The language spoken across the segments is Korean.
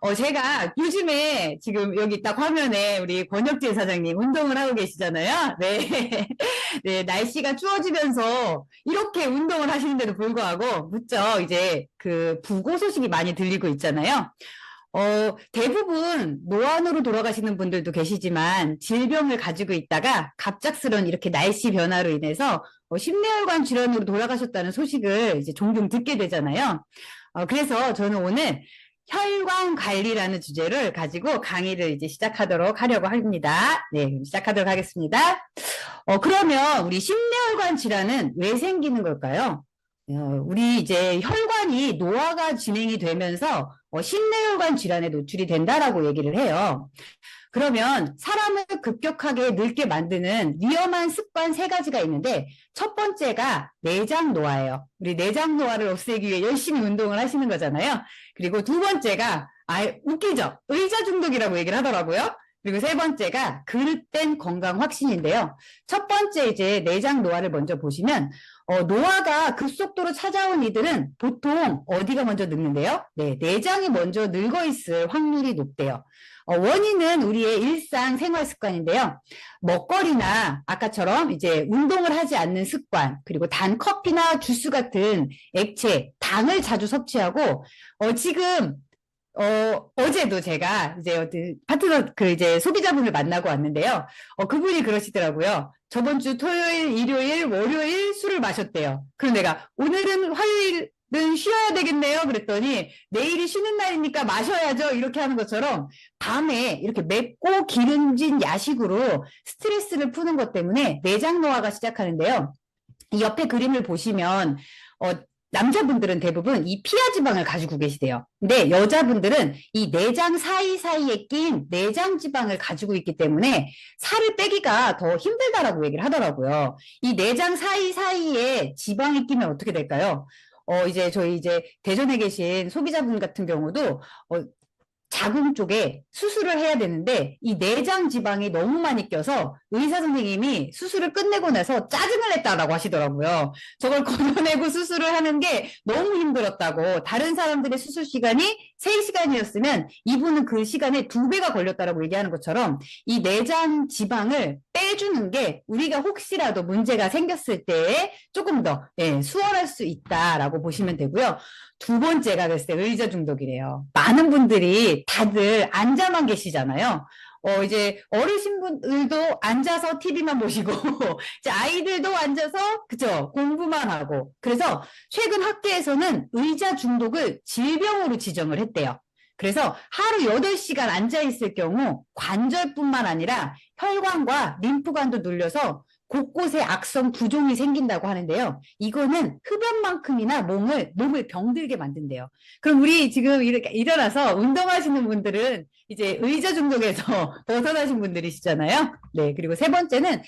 네. 제가 요즘에 지금 여기 딱 화면에 우리 권혁진 사장님 운동을 하고 계시잖아요. 네. 네, 날씨가 추워지면서 이렇게 운동을 하시는데도 불구하고 무척 이제 그 부고 소식이 많이 들리고 있잖아요. 대부분 노안으로 돌아가시는 분들도 계시지만 질병을 가지고 있다가 갑작스런 이렇게 날씨 변화로 인해서 심뇌혈관 질환으로 돌아가셨다는 소식을 이제 종종 듣게 되잖아요. 그래서 저는 오늘 혈관 관리라는 주제를 가지고 강의를 이제 시작하도록 하려고 합니다. 네, 시작하도록 하겠습니다. 그러면 우리 심뇌혈관 질환은 왜 생기는 걸까요? 우리 이제 혈관이 노화가 진행이 되면서 심뇌혈관 질환에 노출이 된다라고 얘기를 해요. 그러면 사람을 급격하게 늙게 만드는 위험한 습관 세 가지가 있는데 첫 번째가 내장 노화예요. 우리 내장 노화를 없애기 위해 열심히 운동을 하시는 거잖아요. 그리고 두 번째가 웃기죠? 의자 중독이라고 얘기를 하더라고요. 그리고 세 번째가 그릇된 건강 확신인데요. 첫 번째 이제 내장 노화를 먼저 보시면 노화가 급속도로 찾아온 이들은 보통 어디가 먼저 늙는데요? 네, 내장이 먼저 늙어 있을 확률이 높대요. 원인은 우리의 일상 생활 습관인데요. 먹거리나 아까처럼 이제 운동을 하지 않는 습관, 그리고 단 커피나 주스 같은 액체, 당을 자주 섭취하고 지금 어제도 제가 이제 어떤 파트너 이제 소비자분을 만나고 왔는데요. 그분이 그러시더라고요. 저번 주 토요일, 일요일, 월요일 술을 마셨대요. 그럼 내가 오늘은 화요일은 쉬어야 되겠네요. 그랬더니 내일이 쉬는 날이니까 마셔야죠. 이렇게 하는 것처럼 밤에 이렇게 맵고 기름진 야식으로 스트레스를 푸는 것 때문에 내장 노화가 시작하는데요. 이 옆에 그림을 보시면 남자분들은 대부분 이 피하 지방을 가지고 계시대요. 근데 여자분들은 이 내장 사이사이에 낀 내장 지방을 가지고 있기 때문에 살을 빼기가 더 힘들다라고 얘기를 하더라고요. 이 내장 사이사이에 지방이 끼면 어떻게 될까요? 이제 저희 이제 대전에 계신 소비자분 같은 경우도 자궁 쪽에 수술을 해야 되는데 이 내장 지방이 너무 많이 껴서 의사 선생님이 수술을 끝내고 나서 짜증을 냈다라고 하시더라고요. 저걸 걷어내고 수술을 하는 게 너무 힘들었다고. 다른 사람들의 수술 시간이 3시간이었으면 이분은 그 시간에 2배가 걸렸다라고 얘기하는 것처럼 이 내장 지방을 빼주는 게 우리가 혹시라도 문제가 생겼을 때 조금 더 수월할 수 있다라고 보시면 되고요. 두 번째가 글쎄 의자 중독이래요. 많은 분들이 다들 앉아만 계시잖아요. 이제 어르신분들도 앉아서 TV만 보시고 이제 아이들도 앉아서 그죠 공부만 하고 그래서 최근 학계에서는 의자 중독을 질병으로 지정을 했대요. 그래서 하루 8시간 앉아 있을 경우 관절뿐만 아니라 혈관과 림프관도 눌려서 곳곳에 악성 부종이 생긴다고 하는데요. 이거는 흡연만큼이나 몸을 병들게 만든대요. 그럼 우리 지금 이렇게 일어나서 운동하시는 분들은 이제 의자 중독에서 벗어나신 분들이시잖아요. 네, 그리고 세 번째는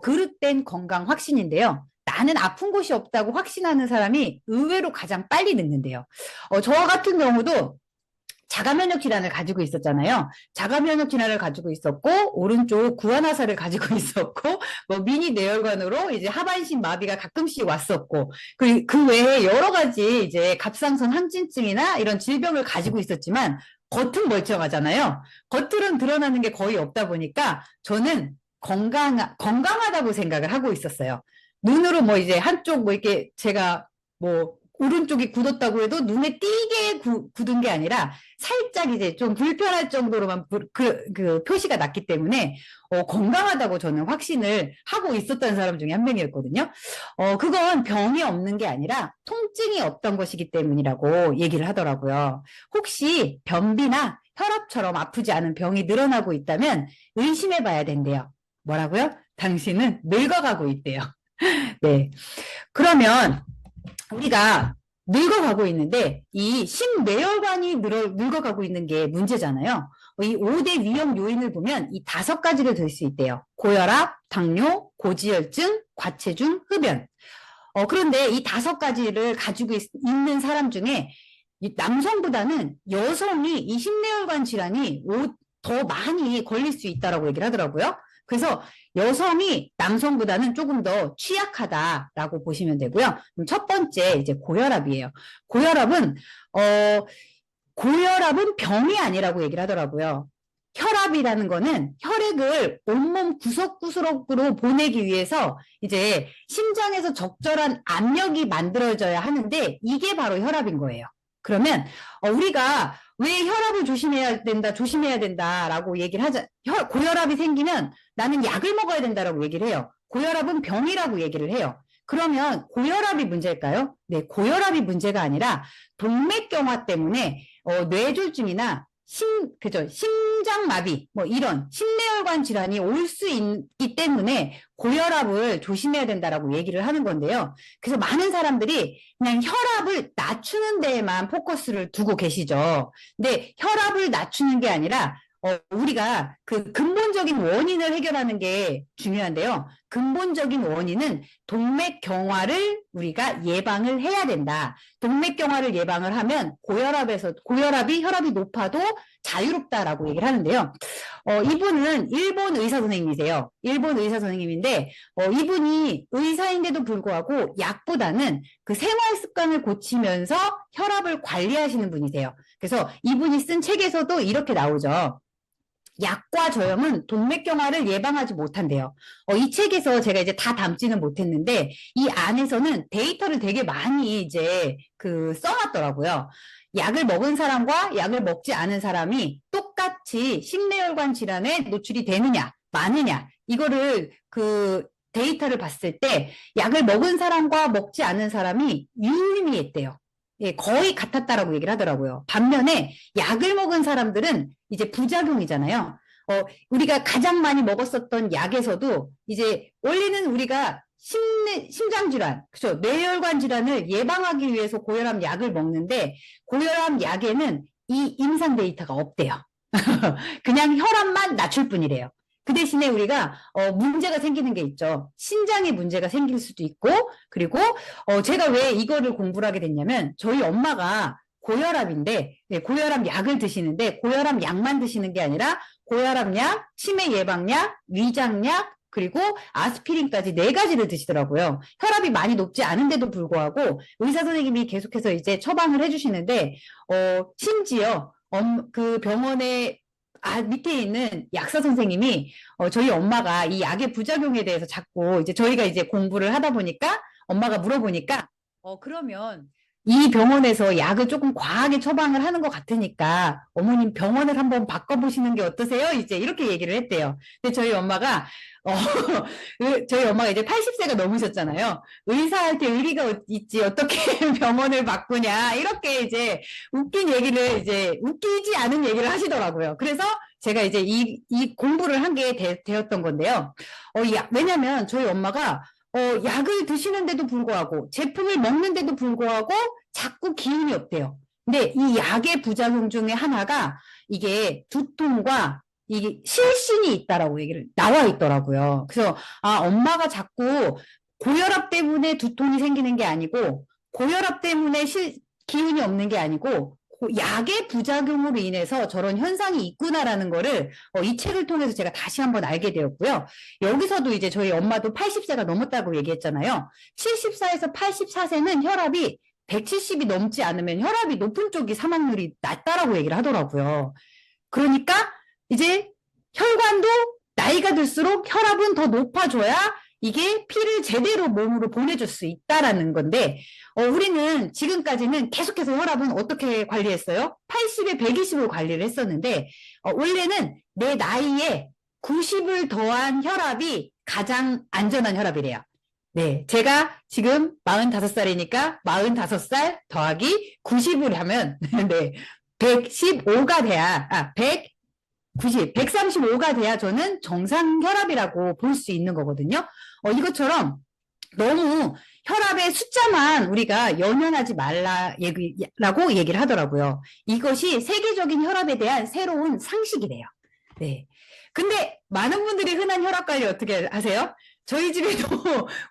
그릇된 건강 확신인데요. 나는 아픈 곳이 없다고 확신하는 사람이 의외로 가장 빨리 늙는데요. 저와 같은 경우도 자가면역 질환을 가지고 있었잖아요. 자가면역 질환을 가지고 있었고 오른쪽 구안화사를 가지고 있었고 뭐 미니 뇌혈관으로 이제 하반신 마비가 가끔씩 왔었고 그 외에 여러 가지 이제 갑상선 항진증이나 이런 질병을 가지고 있었지만 겉은 멀쩡하잖아요. 겉으로는 드러나는 게 거의 없다 보니까 저는 건강하다고 생각을 하고 있었어요. 눈으로 뭐 이제 한쪽 뭐 이렇게 제가 뭐 오른쪽이 굳었다고 해도 눈에 띄게 굳은 게 아니라 살짝 이제 좀 불편할 정도로만 그 표시가 났기 때문에 건강하다고 저는 확신을 하고 있었던 사람 중에 한 명이었거든요. 그건 병이 없는 게 아니라 통증이 없던 것이기 때문이라고 얘기를 하더라고요. 혹시 변비나 혈압처럼 아프지 않은 병이 늘어나고 있다면 의심해 봐야 된대요. 뭐라고요? 당신은 늙어가고 있대요. 네. 그러면 우리가 늙어가고 있는데 이 심뇌혈관이 늙어가고 있는 게 문제잖아요. 이 5대 위험 요인을 보면 이 5가지를 들 수 있대요. 고혈압, 당뇨, 고지혈증, 과체중, 흡연. 그런데 이 5가지를 가지고 있는 사람 중에 남성보다는 여성이 이 심뇌혈관 질환이 더 많이 걸릴 수 있다라고 얘기를 하더라고요. 그래서 여성이 남성보다는 조금 더 취약하다라고 보시면 되고요. 그럼 첫 번째 이제 고혈압이에요. 고혈압은 고혈압은 병이 아니라고 얘기를 하더라고요. 혈압이라는 거는 혈액을 온몸 구석구석으로 보내기 위해서 이제 심장에서 적절한 압력이 만들어져야 하는데 이게 바로 혈압인 거예요. 그러면 우리가 왜 혈압을 조심해야 된다라고 얘기를 하자. 고혈압이 생기면 나는 약을 먹어야 된다라고 얘기를 해요. 고혈압은 병이라고 얘기를 해요. 그러면 고혈압이 문제일까요? 네, 고혈압이 문제가 아니라 동맥경화 때문에 뇌졸중이나 심장마비, 뭐 이런 심내혈관 질환이 올 수 있기 때문에 고혈압을 조심해야 된다라고 얘기를 하는 건데요. 그래서 많은 사람들이 그냥 혈압을 낮추는 데에만 포커스를 두고 계시죠. 근데 혈압을 낮추는 게 아니라 우리가 그 근본적인 원인을 해결하는 게 중요한데요. 근본적인 원인은 동맥경화를 우리가 예방을 해야 된다. 동맥경화를 예방을 하면 혈압이 높아도 자유롭다라고 얘기를 하는데요. 이분은 일본 의사 선생님이세요. 일본 의사 선생님인데, 이분이 의사인데도 불구하고 약보다는 그 생활 습관을 고치면서 혈압을 관리하시는 분이세요. 그래서 이분이 쓴 책에서도 이렇게 나오죠. 약과 저염은 동맥경화를 예방하지 못한대요. 이 책에서 제가 이제 다 담지는 못했는데 이 안에서는 데이터를 되게 많이 이제 써놨더라고요. 약을 먹은 사람과 약을 먹지 않은 사람이 똑같이 심내혈관 질환에 노출이 되느냐, 많으냐, 이거를 데이터를 봤을 때 약을 먹은 사람과 먹지 않은 사람이 유의미했대요. 예, 거의 같았다라고 얘기를 하더라고요. 반면에 약을 먹은 사람들은 이제 부작용이잖아요. 우리가 가장 많이 먹었었던 약에서도 이제 원래는 우리가 심장질환, 그죠? 뇌혈관 질환을 예방하기 위해서 고혈압 약을 먹는데 고혈압 약에는 이 임상 데이터가 없대요. 그냥 혈압만 낮출 뿐이래요. 그 대신에 우리가 문제가 생기는 게 있죠. 신장에 문제가 생길 수도 있고 그리고 제가 왜 이거를 공부를 하게 됐냐면 저희 엄마가 고혈압인데 네, 고혈압 약을 드시는데 고혈압 약만 드시는 게 아니라 고혈압 약, 치매 예방약, 위장약 그리고 아스피린까지 4가지를 드시더라고요. 혈압이 많이 높지 않은데도 불구하고 의사 선생님이 계속해서 이제 처방을 해주시는데 심지어 그 병원에 밑에 있는 약사 선생님이 저희 엄마가 이 약의 부작용에 대해서 자꾸 이제 저희가 이제 공부를 하다 보니까 엄마가 물어보니까 그러면 이 병원에서 약을 조금 과하게 처방을 하는 것 같으니까 어머님 병원을 한번 바꿔보시는 게 어떠세요? 이제 이렇게 얘기를 했대요. 근데 저희 엄마가 이제 80세가 넘으셨잖아요. 의사한테 의리가 있지 어떻게 병원을 바꾸냐 이렇게 이제 웃기지 않은 얘기를 하시더라고요. 그래서 제가 이제 이 공부를 한 게 되었던 건데요. 왜냐면 저희 엄마가 약을 드시는데도 불구하고 제품을 먹는데도 불구하고 자꾸 기운이 없대요. 근데 이 약의 부작용 중에 하나가 이게 두통과 이게 실신이 있다라고 얘기를 나와 있더라고요. 그래서 엄마가 자꾸 고혈압 때문에 두통이 생기는 게 아니고 고혈압 때문에 기운이 없는 게 아니고 약의 부작용으로 인해서 저런 현상이 있구나라는 거를 이 책을 통해서 제가 다시 한번 알게 되었고요. 여기서도 이제 저희 엄마도 80세가 넘었다고 얘기했잖아요. 74에서 84세는 혈압이 170이 넘지 않으면 혈압이 높은 쪽이 사망률이 낮다라고 얘기를 하더라고요. 그러니까 이제 혈관도 나이가 들수록 혈압은 더 높아져야 이게 피를 제대로 몸으로 보내줄 수 있다라는 건데 우리는 지금까지는 계속해서 혈압은 어떻게 관리했어요? 80에 120을 관리를 했었는데 원래는 내 나이에 90을 더한 혈압이 가장 안전한 혈압이래요. 네, 제가 지금 45살이니까 45살 더하기 90을 하면 네, 115가 돼야 135가 돼야 저는 정상 혈압이라고 볼 수 있는 거거든요. 이것처럼 너무 혈압의 숫자만 우리가 연연하지 말라고 얘기를 하더라고요. 이것이 세계적인 혈압에 대한 새로운 상식이래요. 네. 근데 많은 분들이 흔한 혈압 관리 어떻게 하세요? 저희 집에도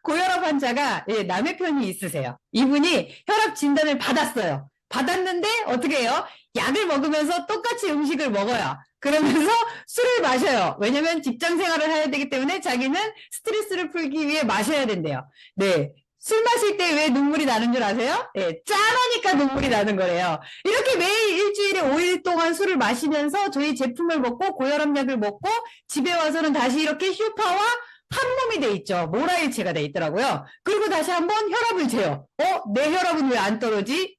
고혈압 환자가 남의 편이 있으세요. 이분이 혈압 진단을 받았어요. 받았는데 어떻게 해요? 약을 먹으면서 똑같이 음식을 먹어요. 그러면서 술을 마셔요. 왜냐면 직장 생활을 해야 되기 때문에 자기는 스트레스를 풀기 위해 마셔야 된대요. 네. 술 마실 때 왜 눈물이 나는 줄 아세요? 예, 짠하니까 눈물이 나는 거래요. 이렇게 매일 일주일에 5일 동안 술을 마시면서 저희 제품을 먹고 고혈압약을 먹고 집에 와서는 다시 이렇게 쇼파와 한 몸이 돼 있죠. 모라일체가 돼 있더라고요. 그리고 다시 한번 혈압을 재요. 내 혈압은 왜 안 떨어지지?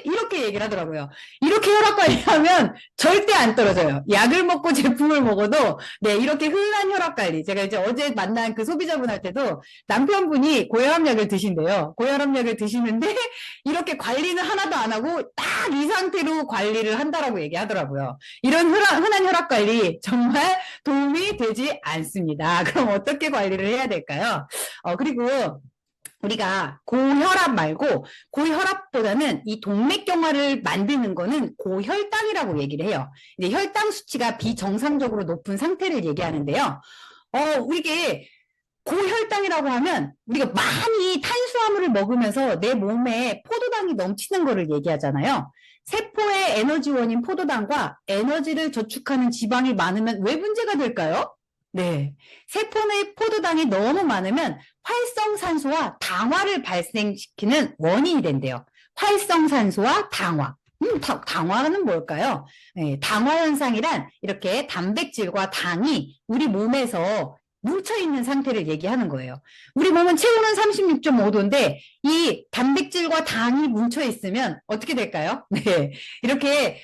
이렇게 얘기를 하더라고요. 이렇게 혈압 관리하면 절대 안 떨어져요. 약을 먹고 제품을 먹어도 네, 이렇게 흔한 혈압 관리. 제가 이제 어제 만난 그 소비자분한테도 남편분이 고혈압약을 드신대요. 고혈압약을 드시는데 이렇게 관리는 하나도 안 하고 딱 이 상태로 관리를 한다라고 얘기하더라고요. 이런 흔한 혈압 관리 정말 도움이 되지 않습니다. 그럼 어떻게 관리를 해야 될까요? 그리고 우리가 고혈압 말고 고혈압보다는 이 동맥경화를 만드는 거는 고혈당이라고 얘기를 해요. 이제 혈당 수치가 비정상적으로 높은 상태를 얘기하는데요. 이게 고혈당이라고 하면 우리가 많이 탄수화물을 먹으면서 내 몸에 포도당이 넘치는 거를 얘기하잖아요. 세포의 에너지원인 포도당과 에너지를 저축하는 지방이 많으면 왜 문제가 될까요? 네. 세포 내 포도당이 너무 많으면 활성산소와 당화를 발생시키는 원인이 된대요. 활성산소와 당화. 당화는 뭘까요? 네, 당화 현상이란 이렇게 단백질과 당이 우리 몸에서 뭉쳐있는 상태를 얘기하는 거예요. 우리 몸은 체온은 36.5도인데 이 단백질과 당이 뭉쳐있으면 어떻게 될까요? 네, 이렇게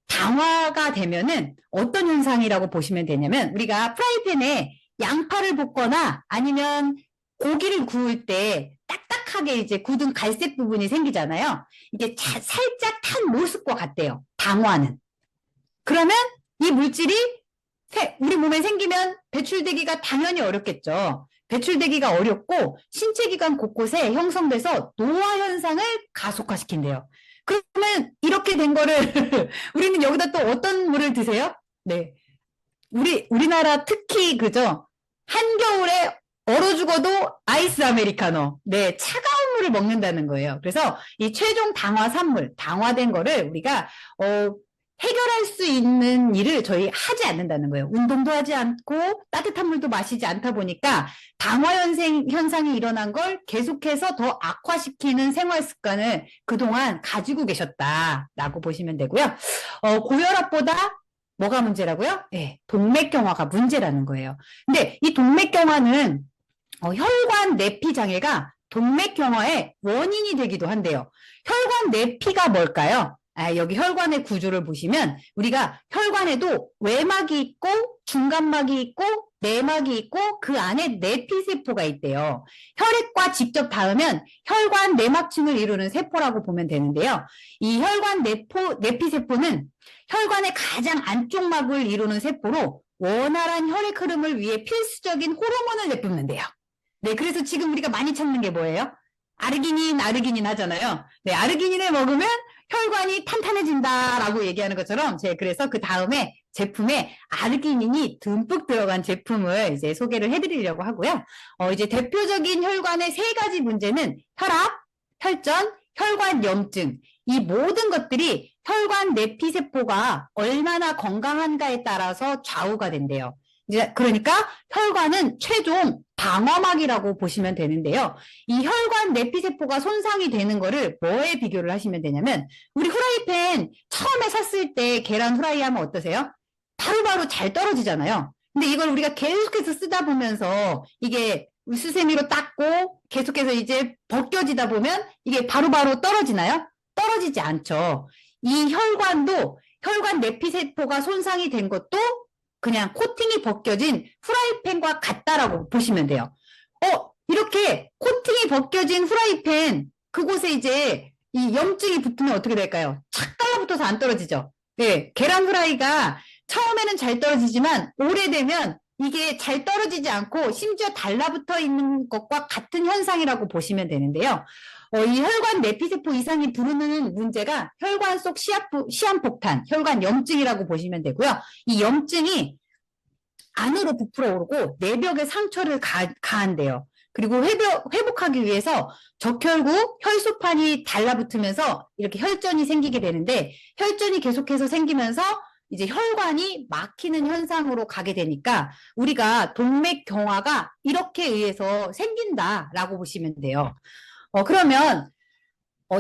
당화가 되면은 어떤 현상이라고 보시면 되냐면 우리가 프라이팬에 양파를 볶거나 아니면 고기를 구울 때 딱딱하게 이제 굳은 갈색 부분이 생기잖아요. 이게 살짝 탄 모습과 같대요. 당화는. 그러면 이 물질이 우리 몸에 생기면 배출되기가 당연히 어렵겠죠. 배출되기가 어렵고 신체기관 곳곳에 형성돼서 노화 현상을 가속화시킨대요. 그러면 이렇게 된 거를 우리는 여기다 또 어떤 물을 드세요? 네, 우리나라 특히 그죠? 한겨울에 얼어 죽어도 아이스 아메리카노. 네, 차가운 물을 먹는다는 거예요. 그래서 이 최종 당화 산물, 당화된 거를 우리가 해결할 수 있는 일을 저희 하지 않는다는 거예요. 운동도 하지 않고 따뜻한 물도 마시지 않다 보니까 당화 현상이 일어난 걸 계속해서 더 악화시키는 생활 습관을 그동안 가지고 계셨다라고 보시면 되고요. 고혈압보다 뭐가 문제라고요? 네, 동맥경화가 문제라는 거예요. 근데 이 동맥경화는 혈관 내피 장애가 동맥경화의 원인이 되기도 한대요. 혈관 내피가 뭘까요? 여기 혈관의 구조를 보시면 우리가 혈관에도 외막이 있고 중간막이 있고 내막이 있고 그 안에 내피세포가 있대요. 혈액과 직접 닿으면 혈관 내막층을 이루는 세포라고 보면 되는데요. 이 혈관 내피세포는 혈관의 가장 안쪽 막을 이루는 세포로 원활한 혈액 흐름을 위해 필수적인 호르몬을 내뿜는데요. 네, 그래서 지금 우리가 많이 찾는 게 뭐예요? 아르기닌 하잖아요. 네, 아르기닌을 먹으면 혈관이 탄탄해진다라고 얘기하는 것처럼 그래서 그 다음에 제품에 아르기닌이 듬뿍 들어간 제품을 이제 소개를 해드리려고 하고요. 이제 대표적인 혈관의 3가지 문제는 혈압, 혈전, 혈관염증. 이 모든 것들이 혈관 내피세포가 얼마나 건강한가에 따라서 좌우가 된대요. 이제 그러니까 혈관은 최종 방어막이라고 보시면 되는데요. 이 혈관 내피세포가 손상이 되는 거를 뭐에 비교를 하시면 되냐면 우리 후라이팬 처음에 샀을 때 계란 후라이 하면 어떠세요? 바로바로 잘 떨어지잖아요. 근데 이걸 우리가 계속해서 쓰다 보면서 이게 수세미로 닦고 계속해서 이제 벗겨지다 보면 이게 바로바로 떨어지나요? 떨어지지 않죠. 이 혈관도 혈관 내피세포가 손상이 된 것도 그냥 코팅이 벗겨진 프라이팬과 같다라고 보시면 돼요. 이렇게 코팅이 벗겨진 프라이팬 그곳에 이제 이 염증이 붙으면 어떻게 될까요? 착 달라붙어서 안 떨어지죠. 네, 계란 후라이가 처음에는 잘 떨어지지만 오래되면 이게 잘 떨어지지 않고 심지어 달라붙어 있는 것과 같은 현상이라고 보시면 되는데요. 이 혈관 내피세포 이상이 부르는 문제가 혈관 속 시한폭탄, 혈관염증이라고 보시면 되고요. 이 염증이 안으로 부풀어 오르고 내벽에 상처를 가한대요. 그리고 회복하기 위해서 적혈구, 혈소판이 달라붙으면서 이렇게 혈전이 생기게 되는데 혈전이 계속해서 생기면서 이제 혈관이 막히는 현상으로 가게 되니까 우리가 동맥경화가 이렇게 의해서 생긴다라고 보시면 돼요. 그러면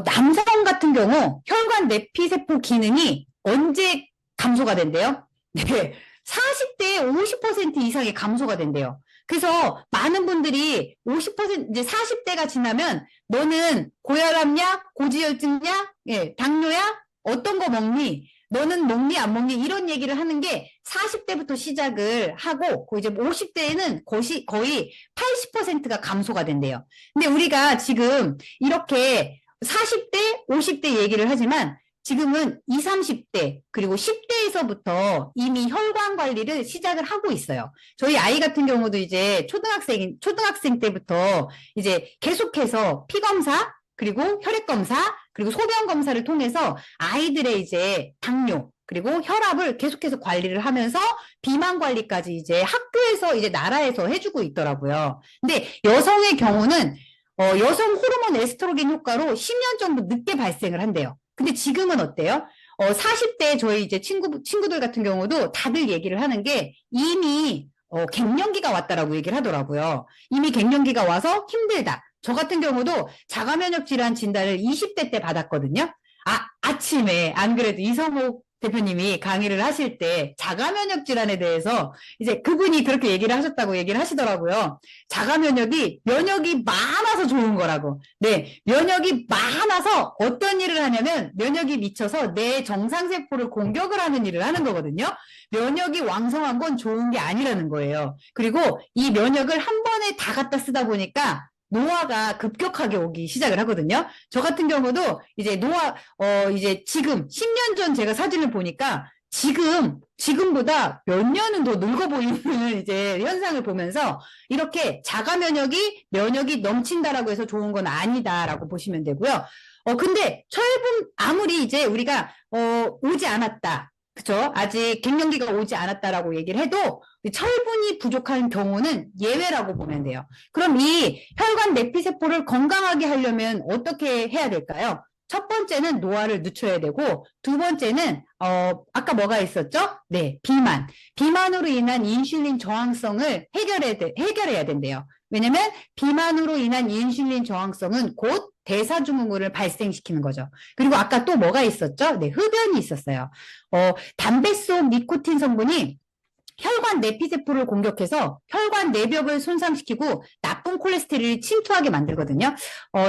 남성 같은 경우 혈관 내피세포 기능이 언제 감소가 된대요? 네, 40대에 50% 이상이 감소가 된대요. 그래서 많은 분들이 50% 이제 40대가 지나면 너는 고혈압냐, 고지혈증냐, 예, 당뇨야, 어떤 거 먹니? 너는 먹니 안 먹니? 이런 얘기를 하는 게 40대부터 시작을 하고 이제 50대에는 거의 80%가 감소가 된대요. 근데 우리가 지금 이렇게 40대, 50대 얘기를 하지만 지금은 20, 30대 그리고 10대에서부터 이미 혈관 관리를 시작을 하고 있어요. 저희 아이 같은 경우도 이제 초등학생 때부터 이제 계속해서 피 검사 그리고 혈액 검사 그리고 소변 검사를 통해서 아이들의 이제 당뇨 그리고 혈압을 계속해서 관리를 하면서 비만 관리까지 이제 학교에서 이제 나라에서 해주고 있더라고요. 근데 여성의 경우는 여성 호르몬 에스트로겐 효과로 10년 정도 늦게 발생을 한대요. 근데 지금은 어때요? 40대 저희 이제 친구들 같은 경우도 다들 얘기를 하는 게 이미 갱년기가 왔다라고 얘기를 하더라고요. 이미 갱년기가 와서 힘들다. 저 같은 경우도 자가면역 질환 진단을 20대 때 받았거든요. 아침에 안 그래도 이성옥 대표님이 강의를 하실 때 자가면역 질환에 대해서 이제 그분이 그렇게 얘기를 하셨다고 얘기를 하시더라고요. 자가면역이 면역이 많아서 좋은 거라고. 네, 면역이 많아서 어떤 일을 하냐면 면역이 미쳐서 내 정상세포를 공격을 하는 일을 하는 거거든요. 면역이 왕성한 건 좋은 게 아니라는 거예요. 그리고 이 면역을 한 번에 다 갖다 쓰다 보니까 노화가 급격하게 오기 시작을 하거든요. 저 같은 경우도 이제 이제 지금 10년 전 제가 사진을 보니까 지금보다 몇 년은 더 늙어 보이는 이제 현상을 보면서 이렇게 자가 면역이 넘친다라고 해서 좋은 건 아니다라고 보시면 되고요. 근데 철분 아무리 이제 우리가 오지 않았다. 그쵸? 아직 갱년기가 오지 않았다라고 얘기를 해도 철분이 부족한 경우는 예외라고 보면 돼요. 그럼 이 혈관 내피세포를 건강하게 하려면 어떻게 해야 될까요? 첫 번째는 노화를 늦춰야 되고 두 번째는 아까 뭐가 있었죠? 네, 비만. 비만으로 인한 인슐린 저항성을 해결해야 된대요. 왜냐면 비만으로 인한 인슐린 저항성은 곧 대사증후군을 발생시키는 거죠. 그리고 아까 또 뭐가 있었죠? 네, 흡연이 있었어요. 담배 속 니코틴 성분이 혈관 내피세포를 공격해서 혈관 내벽을 손상시키고 나쁜 콜레스테롤을 침투하게 만들거든요.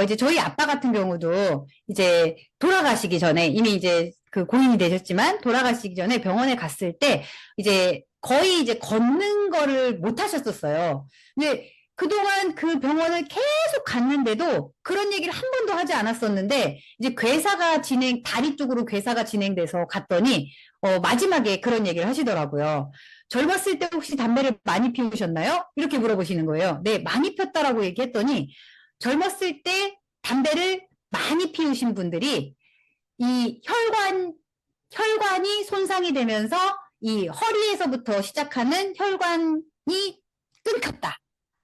이제 저희 아빠 같은 경우도 이제 돌아가시기 전에 이미 이제 그 고인이 되셨지만 돌아가시기 전에 병원에 갔을 때 이제 거의 이제 걷는 거를 못 하셨었어요. 근데 그동안 그 병원을 계속 갔는데도 그런 얘기를 한 번도 하지 않았었는데 이제 다리 쪽으로 괴사가 진행돼서 갔더니 마지막에 그런 얘기를 하시더라고요. 젊었을 때 혹시 담배를 많이 피우셨나요? 이렇게 물어보시는 거예요. 네, 많이 폈다라고 얘기했더니 젊었을 때 담배를 많이 피우신 분들이 이 혈관이 손상이 되면서 이 허리에서부터 시작하는 혈관이 끊겼다.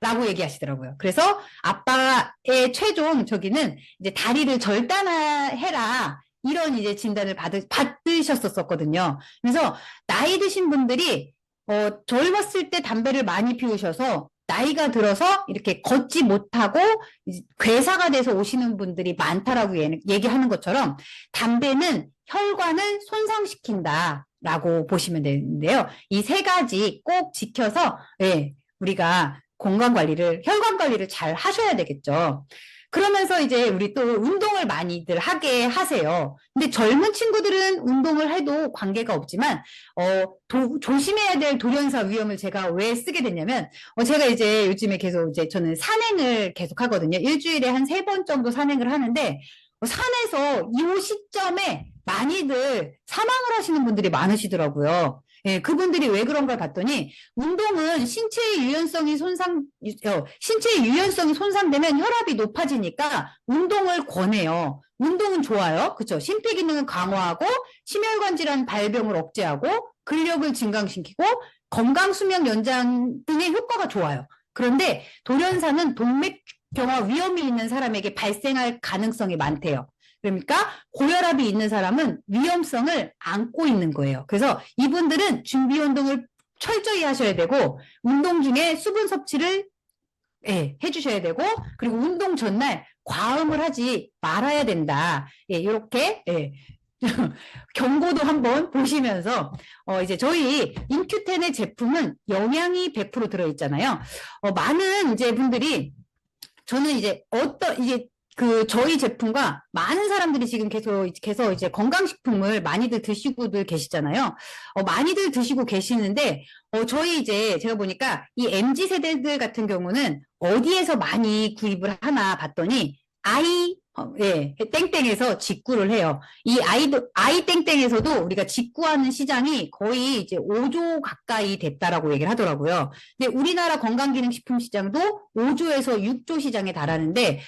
라고 얘기하시더라고요. 그래서 아빠의 최종 저기는 이제 다리를 절단해라. 이런 이제 진단을 받으셨었거든요. 그래서 나이 드신 분들이 젊었을 때 담배를 많이 피우셔서 나이가 들어서 이렇게 걷지 못하고 괴사가 돼서 오시는 분들이 많다라고 얘기하는 것처럼 담배는 혈관을 손상시킨다라고 보시면 되는데요. 이 세 가지 꼭 지켜서 우리가 혈관 관리를 잘 하셔야 되겠죠. 그러면서 이제 우리 또 운동을 많이들 하게 하세요. 근데 젊은 친구들은 운동을 해도 관계가 없지만, 조심해야 될 돌연사 위험을 제가 왜 쓰게 됐냐면, 제가 이제 요즘에 계속 이제 저는 산행을 계속 하거든요. 일주일에 한 3번 정도 산행을 하는데, 산에서 이 시점에 많이 사망을 하시는 분들이 많으시더라고요. 예, 그분들이 왜 그런가 봤더니 운동은 신체의 유연성이 손상되면 혈압이 높아지니까 운동을 권해요. 운동은 좋아요. 그렇죠? 심폐기능을 강화하고 심혈관 질환 발병을 억제하고 근력을 증강시키고 건강 수명 연장 등의 효과가 좋아요. 그런데 돌연사는 동맥경화 위험이 있는 사람에게 발생할 가능성이 많대요. 그러니까 고혈압이 있는 사람은 위험성을 안고 있는 거예요. 그래서 이분들은 준비 운동을 철저히 하셔야 되고 운동 중에 수분 섭취를 해주셔야 되고 그리고 운동 전날 과음을 하지 말아야 된다. 이렇게 경고도 한번 보시면서 이제 저희 인큐텐의 제품은 영양이 100% 들어있잖아요. 많은 이제 분들이 저는 이제 이제 저희 제품과 많은 사람들이 지금 계속 이제 건강식품을 많이들 드시고들 계시잖아요. 많이들 드시고 계시는데, 저희 이제 제가 보니까 이 MZ 세대들 같은 경우는 어디에서 많이 구입을 하나 봤더니, 땡땡에서 직구를 해요. 이 아이 땡땡에서도 우리가 직구하는 시장이 거의 이제 5조 가까이 됐다라고 얘기를 하더라고요. 근데 우리나라 건강기능식품 시장도 5조에서 6조 시장에 달하는데,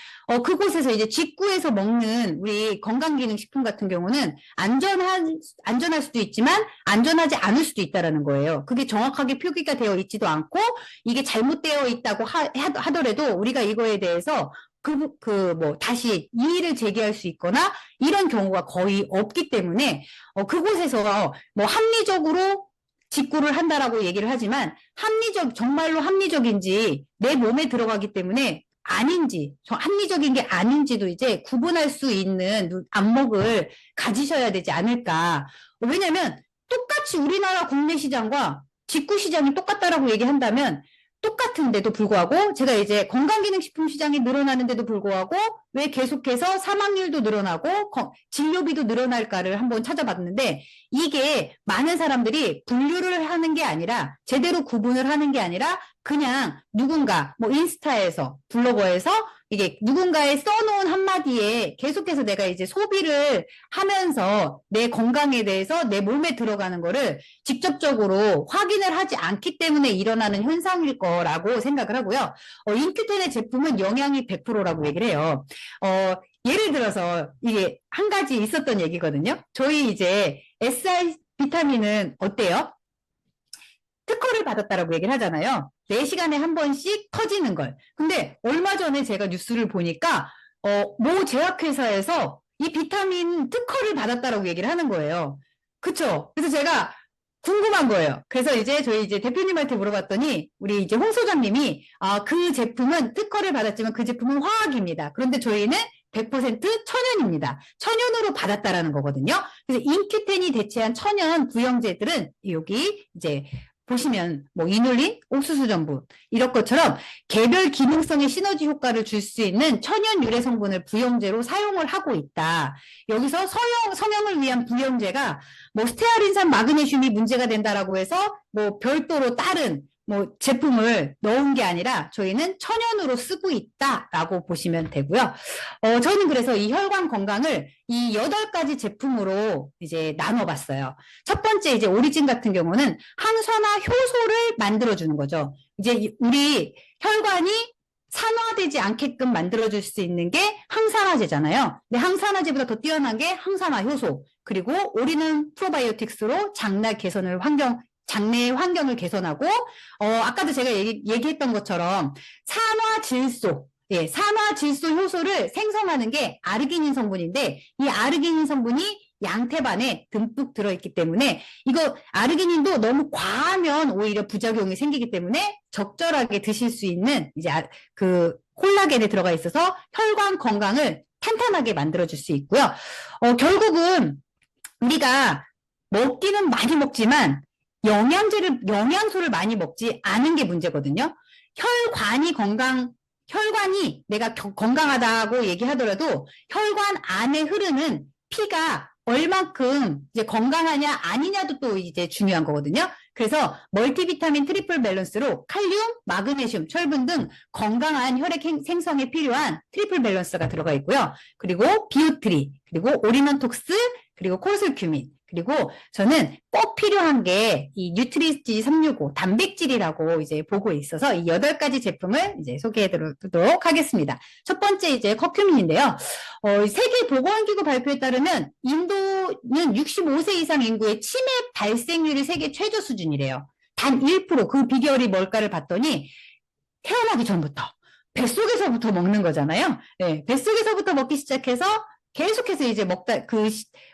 그곳에서 이제 직구해서 먹는 우리 건강기능식품 같은 경우는 안전할 수도 있지만 안전하지 않을 수도 있다라는 거예요. 그게 정확하게 표기가 되어 있지도 않고 이게 잘못되어 있다고 하더라도 우리가 이거에 대해서 다시 이의를 제기할 수 있거나 이런 경우가 거의 없기 때문에, 그곳에서 합리적으로 직구를 한다라고 얘기를 하지만, 정말로 합리적인지 내 몸에 들어가기 때문에 아닌지, 합리적인 게 아닌지도 이제 구분할 수 있는 안목을 가지셔야 되지 않을까. 왜냐면, 똑같이 우리나라 국내 시장과 직구 시장이 똑같다라고 얘기한다면, 똑같은데도 불구하고 제가 이제 건강기능식품 시장이 늘어나는데도 불구하고 왜 계속해서 사망률도 늘어나고 진료비도 늘어날까를 한번 찾아봤는데 이게 많은 사람들이 분류를 하는 게 아니라 제대로 구분을 하는 게 아니라 그냥 누군가 인스타에서 블로거에서 이게 누군가의 써놓은 한마디에 계속해서 내가 이제 소비를 하면서 내 건강에 대해서 내 몸에 들어가는 거를 직접적으로 확인을 하지 않기 때문에 일어나는 현상일 거라고 생각을 하고요. 인큐텐의 제품은 영양이 100%라고 얘기를 해요. 예를 들어서 이게 한 가지 있었던 얘기거든요. 저희 이제 SR 비타민은 어때요? 특허를 받았다라고 얘기를 하잖아요. 4시간에 한 번씩 터지는 걸. 근데 얼마 전에 제가 뉴스를 보니까 모 제약회사에서 이 비타민 특허를 받았다라고 얘기를 하는 거예요. 그쵸? 그래서 제가 궁금한 거예요. 그래서 이제 저희 이제 대표님한테 물어봤더니 우리 이제 홍 소장님이 그 제품은 특허를 받았지만 그 제품은 화학입니다. 그런데 저희는 100% 천연입니다. 천연으로 받았다라는 거거든요. 그래서 인큐텐이 대체한 천연 부영제들은 여기 이제 보시면 이눌린, 옥수수 전분 이런 것처럼 개별 기능성의 시너지 효과를 줄 수 있는 천연 유래 성분을 부영제로 사용을 하고 있다. 여기서 성형을 위한 부영제가 스테아린산 마그네슘이 문제가 된다라고 해서 별도로 다른 제품을 넣은 게 아니라 저희는 천연으로 쓰고 있다라고 보시면 되고요. 저는 그래서 이 혈관 건강을 이 8가지 제품으로 이제 나눠봤어요. 첫 번째 이제 오리진 같은 경우는 항산화 효소를 만들어주는 거죠. 이제 우리 혈관이 산화되지 않게끔 만들어줄 수 있는 게 항산화제잖아요. 근데 항산화제보다 더 뛰어난 게 항산화 효소. 그리고 올인원 프로바이오틱스로 장내 환경을 개선하고, 아까도 제가 얘기했던 것처럼 산화질소 효소를 생성하는 게 아르기닌 성분인데, 이 아르기닌 성분이 양태반에 듬뿍 들어있기 때문에, 이거 아르기닌도 너무 과하면 오히려 부작용이 생기기 때문에 적절하게 드실 수 있는 이제 콜라겐에 들어가 있어서 혈관 건강을 탄탄하게 만들어줄 수 있고요. 결국은 우리가 먹기는 많이 먹지만 영양소를 많이 먹지 않은 게 문제거든요. 혈관이 내가 건강하다고 얘기하더라도 혈관 안에 흐르는 피가 얼만큼 이제 건강하냐 아니냐도 또 이제 중요한 거거든요. 그래서 멀티비타민 트리플 밸런스로 칼륨, 마그네슘, 철분 등 건강한 혈액 생성에 필요한 트리플 밸런스가 들어가 있고요. 그리고 비오트리, 그리고 오리넌톡스, 그리고 콜슬큐민, 그리고 저는 꼭 필요한 게 이 뉴트리지 365 단백질이라고 이제 보고 있어서 이 8가지 제품을 이제 소개해 드리도록 하겠습니다. 첫 번째 이제 커큐민인데요. 세계보건기구 발표에 따르면 인도는 65세 이상 인구의 치매 발생률이 세계 최저 수준이래요. 단 1%, 그 비결이 뭘까를 봤더니 태어나기 전부터 뱃속에서부터 먹는 거잖아요. 네, 뱃속에서부터 먹기 시작해서 계속해서 이제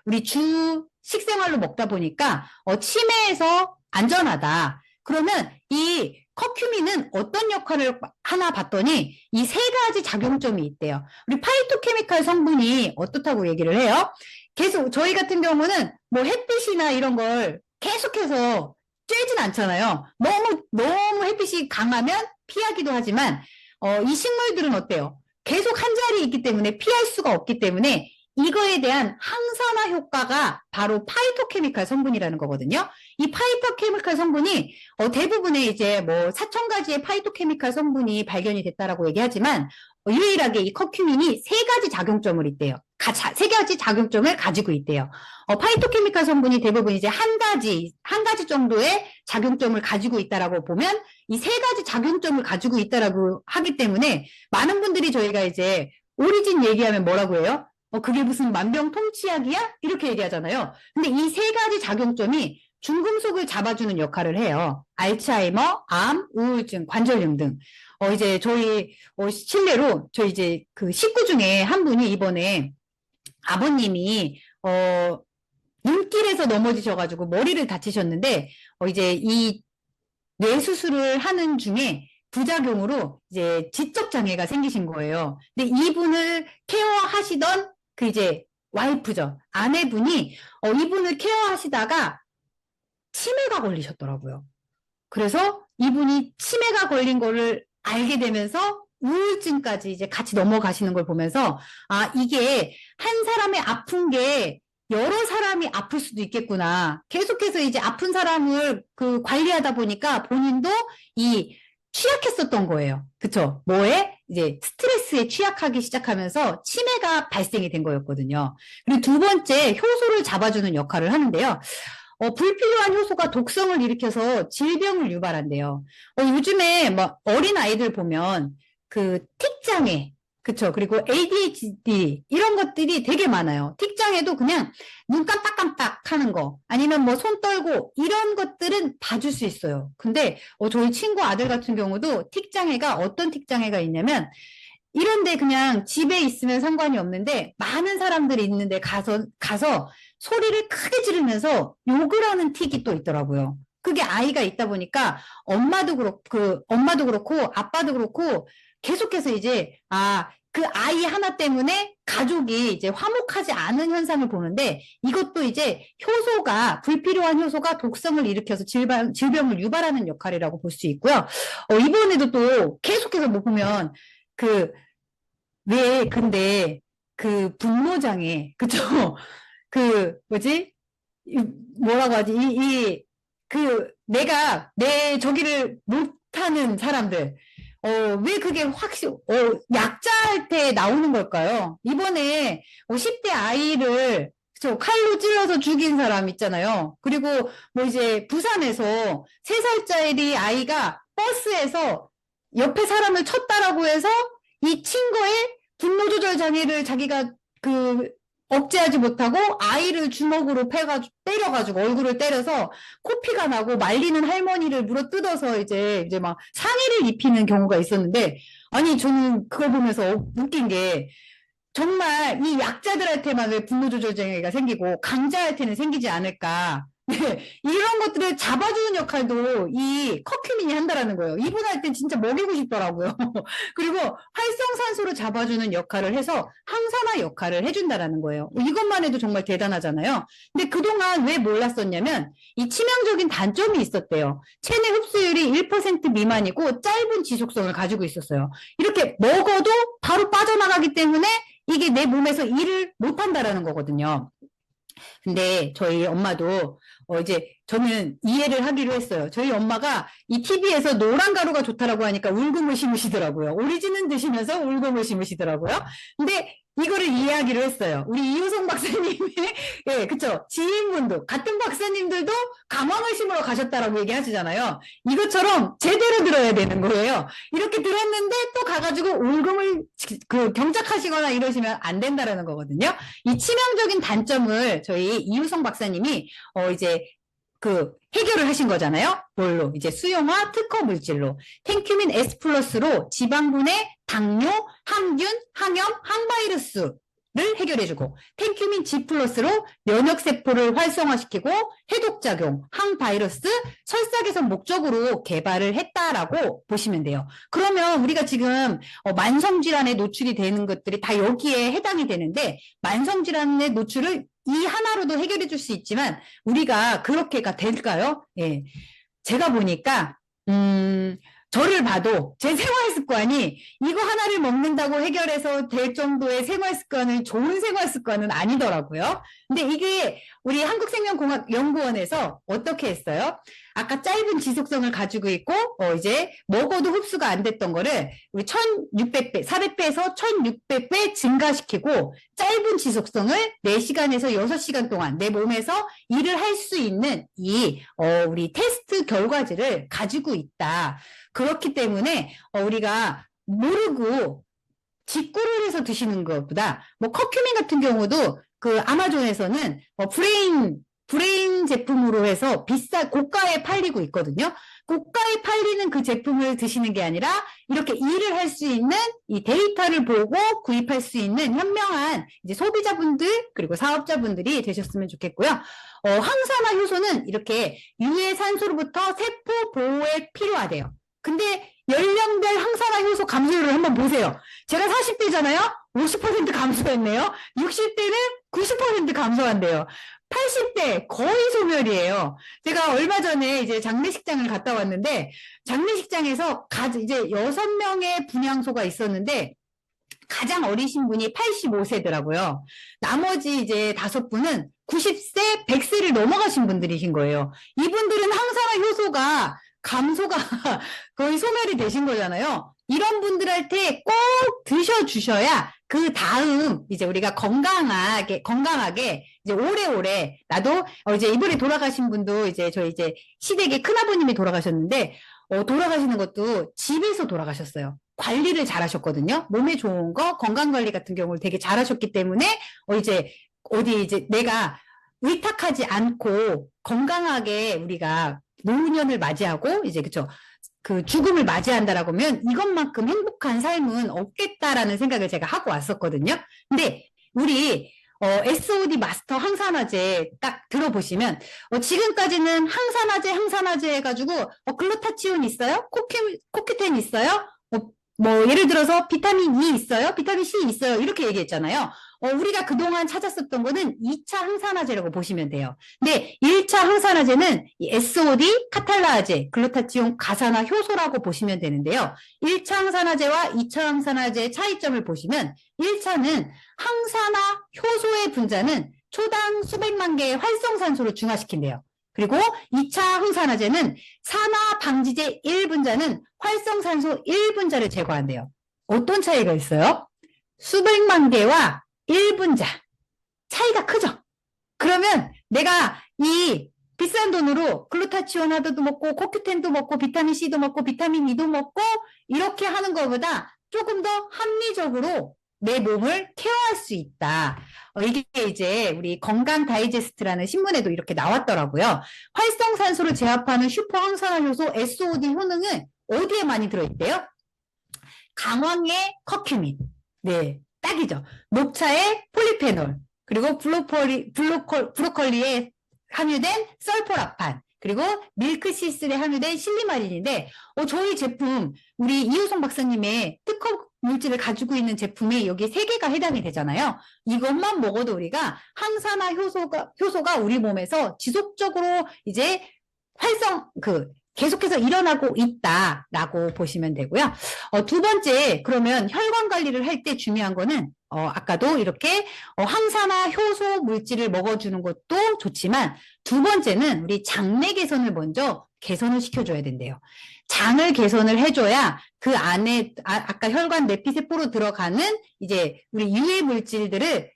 우리 주 식생활로 먹다 보니까, 치매에서 안전하다. 그러면 이 커큐민은 어떤 역할을 하나 봤더니 이 세 가지 작용점이 있대요. 우리 파이토케미칼 성분이 어떻다고 얘기를 해요? 계속 저희 같은 경우는 뭐 햇빛이나 이런 걸 계속해서 쬐진 않잖아요. 너무 햇빛이 강하면 피하기도 하지만, 이 식물들은 어때요? 계속 한 자리에 있기 때문에 피할 수가 없기 때문에 이거에 대한 항산화 효과가 바로 파이토케미칼 성분이라는 거거든요. 이 파이토케미칼 성분이 대부분의 이제 뭐 4,000가지의 파이토케미칼 성분이 발견이 됐다라고 얘기하지만, 유일하게 이 커큐민이 세 가지 작용점을 있대요. 세 가지 작용점을 가지고 있대요. 파이토케미칼 성분이 대부분 이제 한 가지 정도의 작용점을 가지고 있다라고 보면, 이 세 가지 작용점을 가지고 있다라고 하기 때문에 많은 분들이 저희가 이제 오리진 얘기하면 뭐라고 해요? 그게 무슨 만병통치약이야? 이렇게 얘기하잖아요. 근데 이 세 가지 작용점이 중금속을 잡아주는 역할을 해요. 알츠하이머, 암, 우울증, 관절염 등. 이제 저희, 실례로, 저희 이제 그 식구 중에 한 분이 이번에 아버님이, 눈길에서 넘어지셔가지고 머리를 다치셨는데, 이제 이 뇌수술을 하는 중에 부작용으로 이제 지적장애가 생기신 거예요. 근데 이분을 케어하시던 그 이제 와이프죠. 아내분이 이분을 케어하시다가 치매가 걸리셨더라고요. 그래서 이분이 치매가 걸린 거를 알게 되면서 우울증까지 이제 같이 넘어가시는 걸 보면서, 아, 이게 한 사람의 아픈 게 여러 사람이 아플 수도 있겠구나. 계속해서 이제 아픈 사람을 관리하다 보니까 본인도 취약했었던 거예요. 그쵸? 뭐에? 이제 스트레스에 취약하기 시작하면서 치매가 발생이 된 거였거든요. 그리고 두 번째, 효소를 잡아주는 역할을 하는데요. 불필요한 효소가 독성을 일으켜서 질병을 유발한대요. 요즘에 뭐 어린 아이들 보면 틱장애, 그쵸? 그리고 ADHD 이런 것들이 되게 많아요. 틱장애도 그냥 눈 깜빡깜빡 하는 거, 아니면 뭐 손 떨고 이런 것들은 봐줄 수 있어요. 근데 저희 친구 아들 같은 경우도 틱장애가 어떤 틱장애가 있냐면, 이런데 그냥 집에 있으면 상관이 없는데 많은 사람들이 있는데 가서 소리를 크게 지르면서 욕을 하는 틱이 또 있더라고요. 그게 아이가 있다 보니까 엄마도 그렇고 아빠도 그렇고 계속해서 이제 그 아이 하나 때문에 가족이 이제 화목하지 않은 현상을 보는데, 이것도 이제 불필요한 효소가 독성을 일으켜서 질병을 유발하는 역할이라고 볼 수 있고요. 이번에도 또 계속해서 뭐 보면 근데 분노장애, 그쵸? 뭐지? 뭐라고 하지? 내가 저기를 못하는 사람들, 왜 그게 약자할 때 나오는 걸까요? 이번에 10대 아이를 칼로 찔러서 죽인 사람 있잖아요. 그리고 뭐 이제 부산에서 3살짜리 아이가 버스에서 옆에 사람을 쳤다라고 해서 이 친구의 분노조절 장애를 자기가 억제하지 못하고 아이를 주먹으로 때려가지고 얼굴을 때려서 코피가 나고 말리는 할머니를 물어뜯어서 이제 막 상해를 입히는 경우가 있었는데, 아니 저는 그걸 보면서 웃긴 게, 정말 이 약자들한테만 왜 분노조절 장애가 생기고 강자한테는 생기지 않을까. 네, 이런 것들을 잡아주는 역할도 이 커큐민이 한다라는 거예요. 이분할 땐 진짜 먹이고 싶더라고요. 그리고 활성산소를 잡아주는 역할을 해서 항산화 역할을 해준다라는 거예요. 이것만 해도 정말 대단하잖아요. 근데 그동안 왜 몰랐었냐면, 이 치명적인 단점이 있었대요. 체내 흡수율이 1% 미만이고 짧은 지속성을 가지고 있었어요. 이렇게 먹어도 바로 빠져나가기 때문에 이게 내 몸에서 일을 못한다라는 거거든요. 근데 저희 엄마도 이제 저는 이해를 하기로 했어요. 저희 엄마가 이 TV에서 노란 가루가 좋다라고 하니까 울금을 심으시더라고요. 오리지는 드시면서 울금을 심으시더라고요. 근데 이거를 이해하기로 했어요. 우리 이효성 박사님의 예, 그쵸. 지인분도 같은 박사님들도 가망을 심으러 가셨다라고 얘기하시잖아요. 이것처럼 제대로 들어야 되는 거예요. 이렇게 들었는데 또 가가지고 울금을 경작하시거나 이러시면 안 된다라는 거거든요. 이 치명적인 단점을 저희 이효성 박사님이 이제 해결을 하신 거잖아요. 뭘로? 이제 수용화 특허 물질로. 텐큐민 S 플러스로 지방분해, 당뇨, 항균, 항염, 항바이러스 해결해주고, 텐큐민 G 플러스로 면역세포를 활성화시키고 해독작용, 항바이러스, 설사 개선 목적으로 개발을 했다라고 보시면 돼요. 그러면 우리가 지금 만성질환에 노출이 되는 것들이 다 여기에 해당이 되는데, 만성질환의 노출을 이 하나로도 해결해 줄 수 있지만 우리가 그렇게가 될까요? 예. 제가 보니까 저를 봐도 제 생활 습관이 이거 하나를 먹는다고 해결해서 될 정도의 생활 습관은 좋은 생활 습관은 아니더라고요. 근데 이게 우리 한국생명공학연구원에서 어떻게 했어요? 아까 짧은 지속성을 가지고 있고 이제 먹어도 흡수가 안 됐던 거를 우리 1600배, 400배에서 1600배 증가시키고 짧은 지속성을 4시간에서 6시간 동안 내 몸에서 일을 할 수 있는 우리 테스트 결과지를 가지고 있다. 그렇기 때문에 우리가 모르고 직구를 해서 드시는 것보다 뭐 커큐민 같은 경우도 그 아마존에서는 브레인 제품으로 해서 고가에 팔리고 있거든요. 고가에 팔리는 그 제품을 드시는 게 아니라 이렇게 일을 할 수 있는 이 데이터를 보고 구입할 수 있는 현명한 이제 소비자분들 그리고 사업자분들이 되셨으면 좋겠고요. 항산화 효소는 이렇게 유해 산소로부터 세포 보호에 필요하대요. 근데 연령별 항산화 효소 감소율을 한번 보세요. 제가 40대잖아요? 50% 감소했네요. 60대는 90% 감소한대요. 80대 거의 소멸이에요. 제가 얼마 전에 이제 장례식장을 갔다 왔는데 장례식장에서 이제 6명의 분향소가 있었는데 가장 어리신 분이 85세더라고요. 나머지 이제 5분은 90세, 100세를 넘어가신 분들이신 거예요. 이분들은 항산화 효소가 감소가 거의 소멸이 되신 거잖아요. 이런 분들한테 꼭 드셔주셔야 그 다음 이제 우리가 건강하게 이제 오래오래 나도 이제 이번에 돌아가신 분도 이제 저희 이제 시댁의 큰아버님이 돌아가셨는데 돌아가시는 것도 집에서 돌아가셨어요. 관리를 잘하셨거든요. 몸에 좋은 거 건강관리 같은 경우를 되게 잘하셨기 때문에 이제 어디 이제 내가 의탁하지 않고 건강하게 우리가 노년을 맞이하고 이제 그쵸 그 죽음을 맞이한다라고 하면 이것만큼 행복한 삶은 없겠다라는 생각을 제가 하고 왔었거든요. 근데 우리 SOD 마스터 항산화제 딱 들어보시면 지금까지는 항산화제 해가지고 글루타치온 있어요? 코큐텐 있어요? 뭐 예를 들어서 비타민 E 있어요? 비타민 C 있어요? 이렇게 얘기했잖아요. 우리가 그동안 찾았었던 거는 2차 항산화제라고 보시면 돼요. 근데 1차 항산화제는 이 SOD, 카탈라아제, 글루타치온 가산화 효소라고 보시면 되는데요. 1차 항산화제와 2차 항산화제의 차이점을 보시면 1차는 항산화 효소의 분자는 초당 수백만 개의 활성산소를 중화시킨대요. 그리고 2차 항산화제는 산화 방지제 1분자는 활성산소 1분자를 제거한대요. 어떤 차이가 있어요? 수백만 개와 1분자. 차이가 크죠? 그러면 내가 이 비싼 돈으로 글루타치온 하드도 먹고 코큐텐도 먹고 비타민C도 먹고 비타민 E도 먹고 이렇게 하는 것보다 조금 더 합리적으로 내 몸을 케어할 수 있다. 이게 이제 우리 건강 다이제스트라는 신문에도 이렇게 나왔더라고요. 활성산소를 제압하는 슈퍼 항산화 효소 SOD 효능은 어디에 많이 들어있대요? 강황의 커큐민. 네, 딱이죠. 녹차의 폴리페놀. 그리고 브로콜리에 함유된 설포라판. 그리고 밀크시슬에 함유된 실리마린인데 저희 제품 우리 이호성 박사님의 특허 물질을 가지고 있는 제품이 여기 3개가 해당이 되잖아요. 이것만 먹어도 우리가 항산화 효소가 우리 몸에서 지속적으로 이제 계속해서 일어나고 있다라고 보시면 되고요. 두 번째, 그러면 혈관 관리를 할 때 중요한 거는 아까도 이렇게 항산화 효소 물질을 먹어주는 것도 좋지만 두 번째는 우리 장내 개선을 먼저 개선을 시켜줘야 된대요. 장을 개선을 해줘야 그 안에 아까 혈관 내피세포로 들어가는 이제 우리 유해 물질들을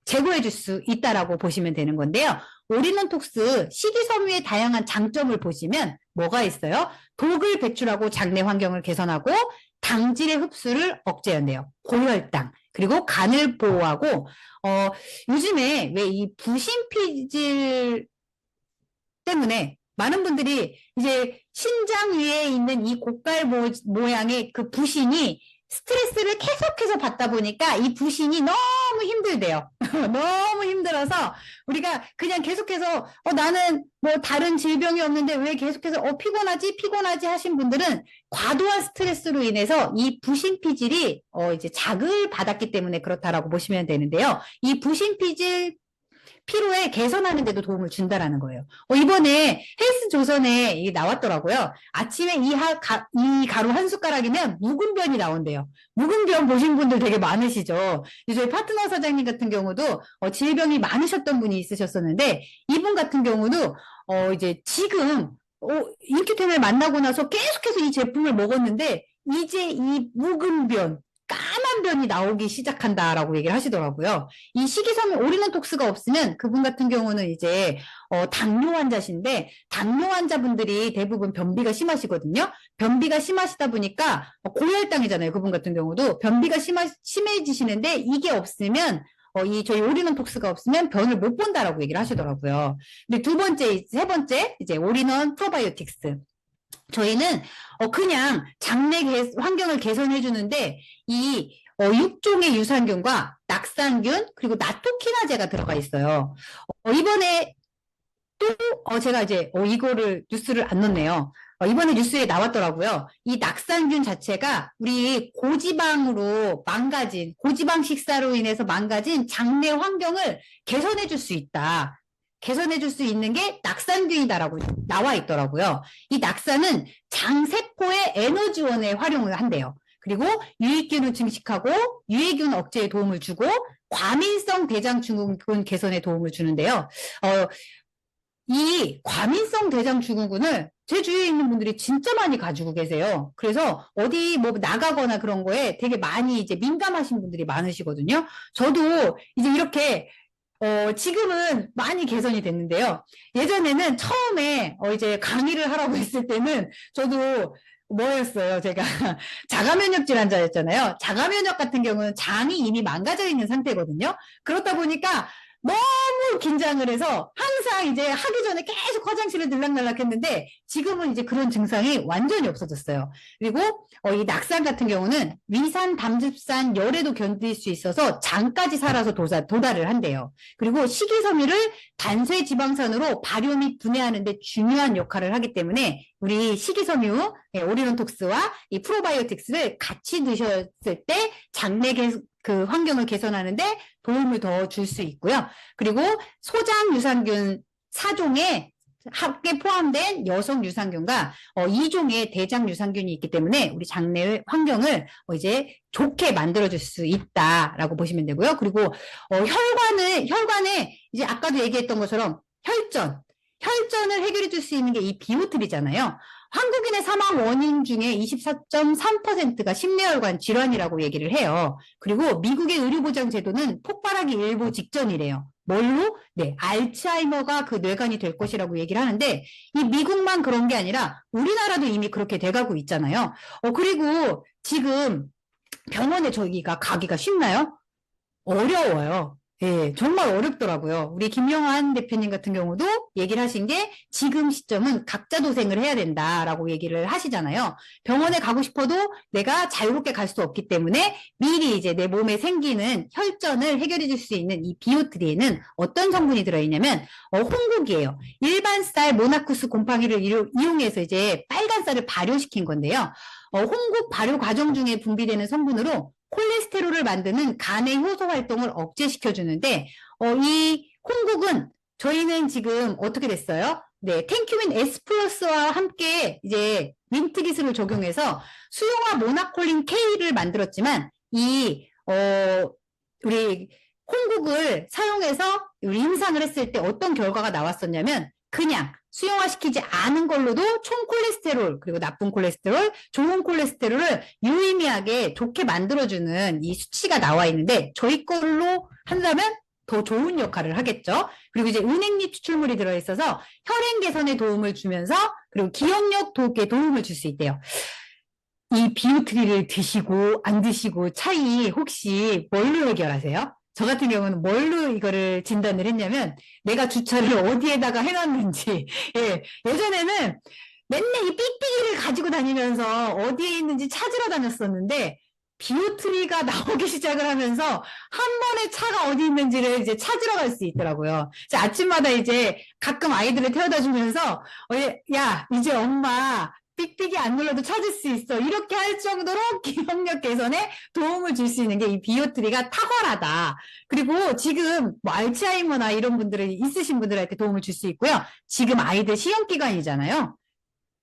제거해 줄 수 있다라고 보시면 되는 건데요. 오리넌톡스 식이섬유의 다양한 장점을 보시면 뭐가 있어요? 독을 배출하고 장내 환경을 개선하고 당질의 흡수를 억제한대요. 고혈당 그리고 간을 보호하고 요즘에 왜 이 부신피질 때문에 많은 분들이 이제 신장 위에 있는 이 고깔 모양의 그 부신이 스트레스를 계속해서 받다 보니까 이 부신이 너무 힘들대요. 너무 힘들어서 우리가 그냥 계속해서 나는 뭐 다른 질병이 없는데 왜 계속해서 피곤하지 하신 분들은 과도한 스트레스로 인해서 이 부신 피질이 이제 자극을 받았기 때문에 그렇다라고 보시면 되는데요. 이 부신 피질 피로에 개선하는 데도 도움을 준다라는 거예요. 이번에 헬스 조선에 이게 나왔더라고요. 아침에 이 가루 한 숟가락이면 묵은 변이 나온대요. 묵은 변 보신 분들 되게 많으시죠. 저희 파트너 사장님 같은 경우도 질병이 많으셨던 분이 있으셨었는데 이분 같은 경우도 이제 지금 인큐텐을 만나고 나서 계속해서 이 제품을 먹었는데 이제 이 묵은 변 까만 변이 나오기 시작한다라고 얘기를 하시더라고요. 이 식이섬유 오리넌톡스가 없으면 그분 같은 경우는 이제 당뇨 환자신데 당뇨 환자분들이 대부분 변비가 심하시거든요. 변비가 심하시다 보니까 고혈당이잖아요. 그분 같은 경우도 변비가 심해지시는데 이게 없으면 저희 오리넌톡스가 없으면 변을 못 본다라고 얘기를 하시더라고요. 근데 세 번째 이제 오리넌 프로바이오틱스. 저희는 그냥 장내 환경을 개선해 주는데 이 6종의 유산균과 낙상균 그리고 나토키나제가 들어가 있어요. 이번에 또 제가 이제 이거를 뉴스를 안 넣네요. 이번에 뉴스에 나왔더라고요. 이 낙상균 자체가 우리 고지방 식사로 인해서 망가진 장내 환경을 개선해 줄 수 있다. 개선해 줄 수 있는 게 낙산균이다라고 나와 있더라고요. 이 낙산은 장세포의 에너지원에 활용을 한대요. 그리고 유익균을 증식하고 유해균 억제에 도움을 주고 과민성 대장증후군 개선에 도움을 주는데요. 이 과민성 대장증후군을 제 주위에 있는 분들이 진짜 많이 가지고 계세요. 그래서 어디 뭐 나가거나 그런 거에 되게 많이 이제 민감하신 분들이 많으시거든요. 저도 이제 이렇게 지금은 많이 개선이 됐는데요. 예전에는 처음에 이제 강의를 하라고 했을 때는 저도 뭐였어요? 제가 자가면역 질환자였잖아요. 자가면역 같은 경우는 장이 이미 망가져 있는 상태거든요. 그렇다 보니까 너무 긴장을 해서 항상 이제 하기 전에 계속 화장실을 들락날락 했는데 지금은 이제 그런 증상이 완전히 없어졌어요. 그리고 이 낙산 같은 경우는 위산, 담즙산, 열에도 견딜 수 있어서 장까지 살아서 도달을 한대요. 그리고 식이섬유를 단쇄 지방산으로 발효 및 분해하는 데 중요한 역할을 하기 때문에 우리 식이섬유, 오리넌톡스와 이 프로바이오틱스를 같이 드셨을 때 장내 그 환경을 개선하는데 도움을 더 줄 수 있고요. 그리고 소장 유산균 4종에 함께 포함된 여성 유산균과 2종의 대장 유산균이 있기 때문에 우리 장내 환경을 이제 좋게 만들어줄 수 있다라고 보시면 되고요. 그리고 혈관에 이제 아까도 얘기했던 것처럼 혈전을 해결해 줄 수 있는 게 이 비오틀이잖아요. 한국인의 사망 원인 중에 24.3%가 심내혈관 질환이라고 얘기를 해요. 그리고 미국의 의료보장 제도는 폭발하기 일보 직전이래요. 뭘로? 네, 알츠하이머가 그 뇌관이 될 것이라고 얘기를 하는데 이 미국만 그런 게 아니라 우리나라도 이미 그렇게 돼가고 있잖아요. 그리고 지금 병원에 저희가 가기가 쉽나요? 어려워요. 예, 정말 어렵더라고요. 우리 김영환 대표님 같은 경우도 얘기를 하신 게 지금 시점은 각자 도생을 해야 된다라고 얘기를 하시잖아요. 병원에 가고 싶어도 내가 자유롭게 갈 수 없기 때문에 미리 이제 내 몸에 생기는 혈전을 해결해 줄 수 있는 이 비오트리에는 어떤 성분이 들어있냐면 홍국이에요. 일반 쌀 모나쿠스 곰팡이를 이용해서 이제 빨간 쌀을 발효시킨 건데요. 홍국 발효 과정 중에 분비되는 성분으로 콜레스테롤을 만드는 간의 효소 활동을 억제시켜주는데 이 홍국은 저희는 지금 어떻게 됐어요? 네, 텐큐민 S 플러스와 함께 이제 민트 기술을 적용해서 수용화 모나콜린 K를 만들었지만 우리 홍국을 사용해서 우리 임상을 했을 때 어떤 결과가 나왔었냐면 그냥 수용화시키지 않은 걸로도 총 콜레스테롤 그리고 나쁜 콜레스테롤, 좋은 콜레스테롤을 유의미하게 좋게 만들어주는 이 수치가 나와 있는데 저희 걸로 한다면 더 좋은 역할을 하겠죠. 그리고 이제 은행잎 추출물이 들어있어서 혈행 개선에 도움을 주면서 그리고 기억력 도에 도움을 줄 수 있대요. 이 비오트리를 드시고 안 드시고 차이 혹시 뭘로 해결하세요? 저 같은 경우는 뭘로 이거를 진단을 했냐면 내가 주차를 어디에다가 해놨는지 예전에는 맨날 이 삑삑이를 가지고 다니면서 어디에 있는지 찾으러 다녔었는데 비오트리가 나오기 시작을 하면서 한 번에 차가 어디 있는지를 이제 찾으러 갈 수 있더라고요. 아침마다 이제 가끔 아이들을 태워다 주면서 야, 이제 엄마 삑삑이 안 눌러도 찾을 수 있어. 이렇게 할 정도로 기억력 개선에 도움을 줄 수 있는 게 이 비오트리가 탁월하다. 그리고 지금 뭐 알츠하이머나 이런 분들이 있으신 분들한테 도움을 줄 수 있고요. 지금 아이들 시험 기간이잖아요.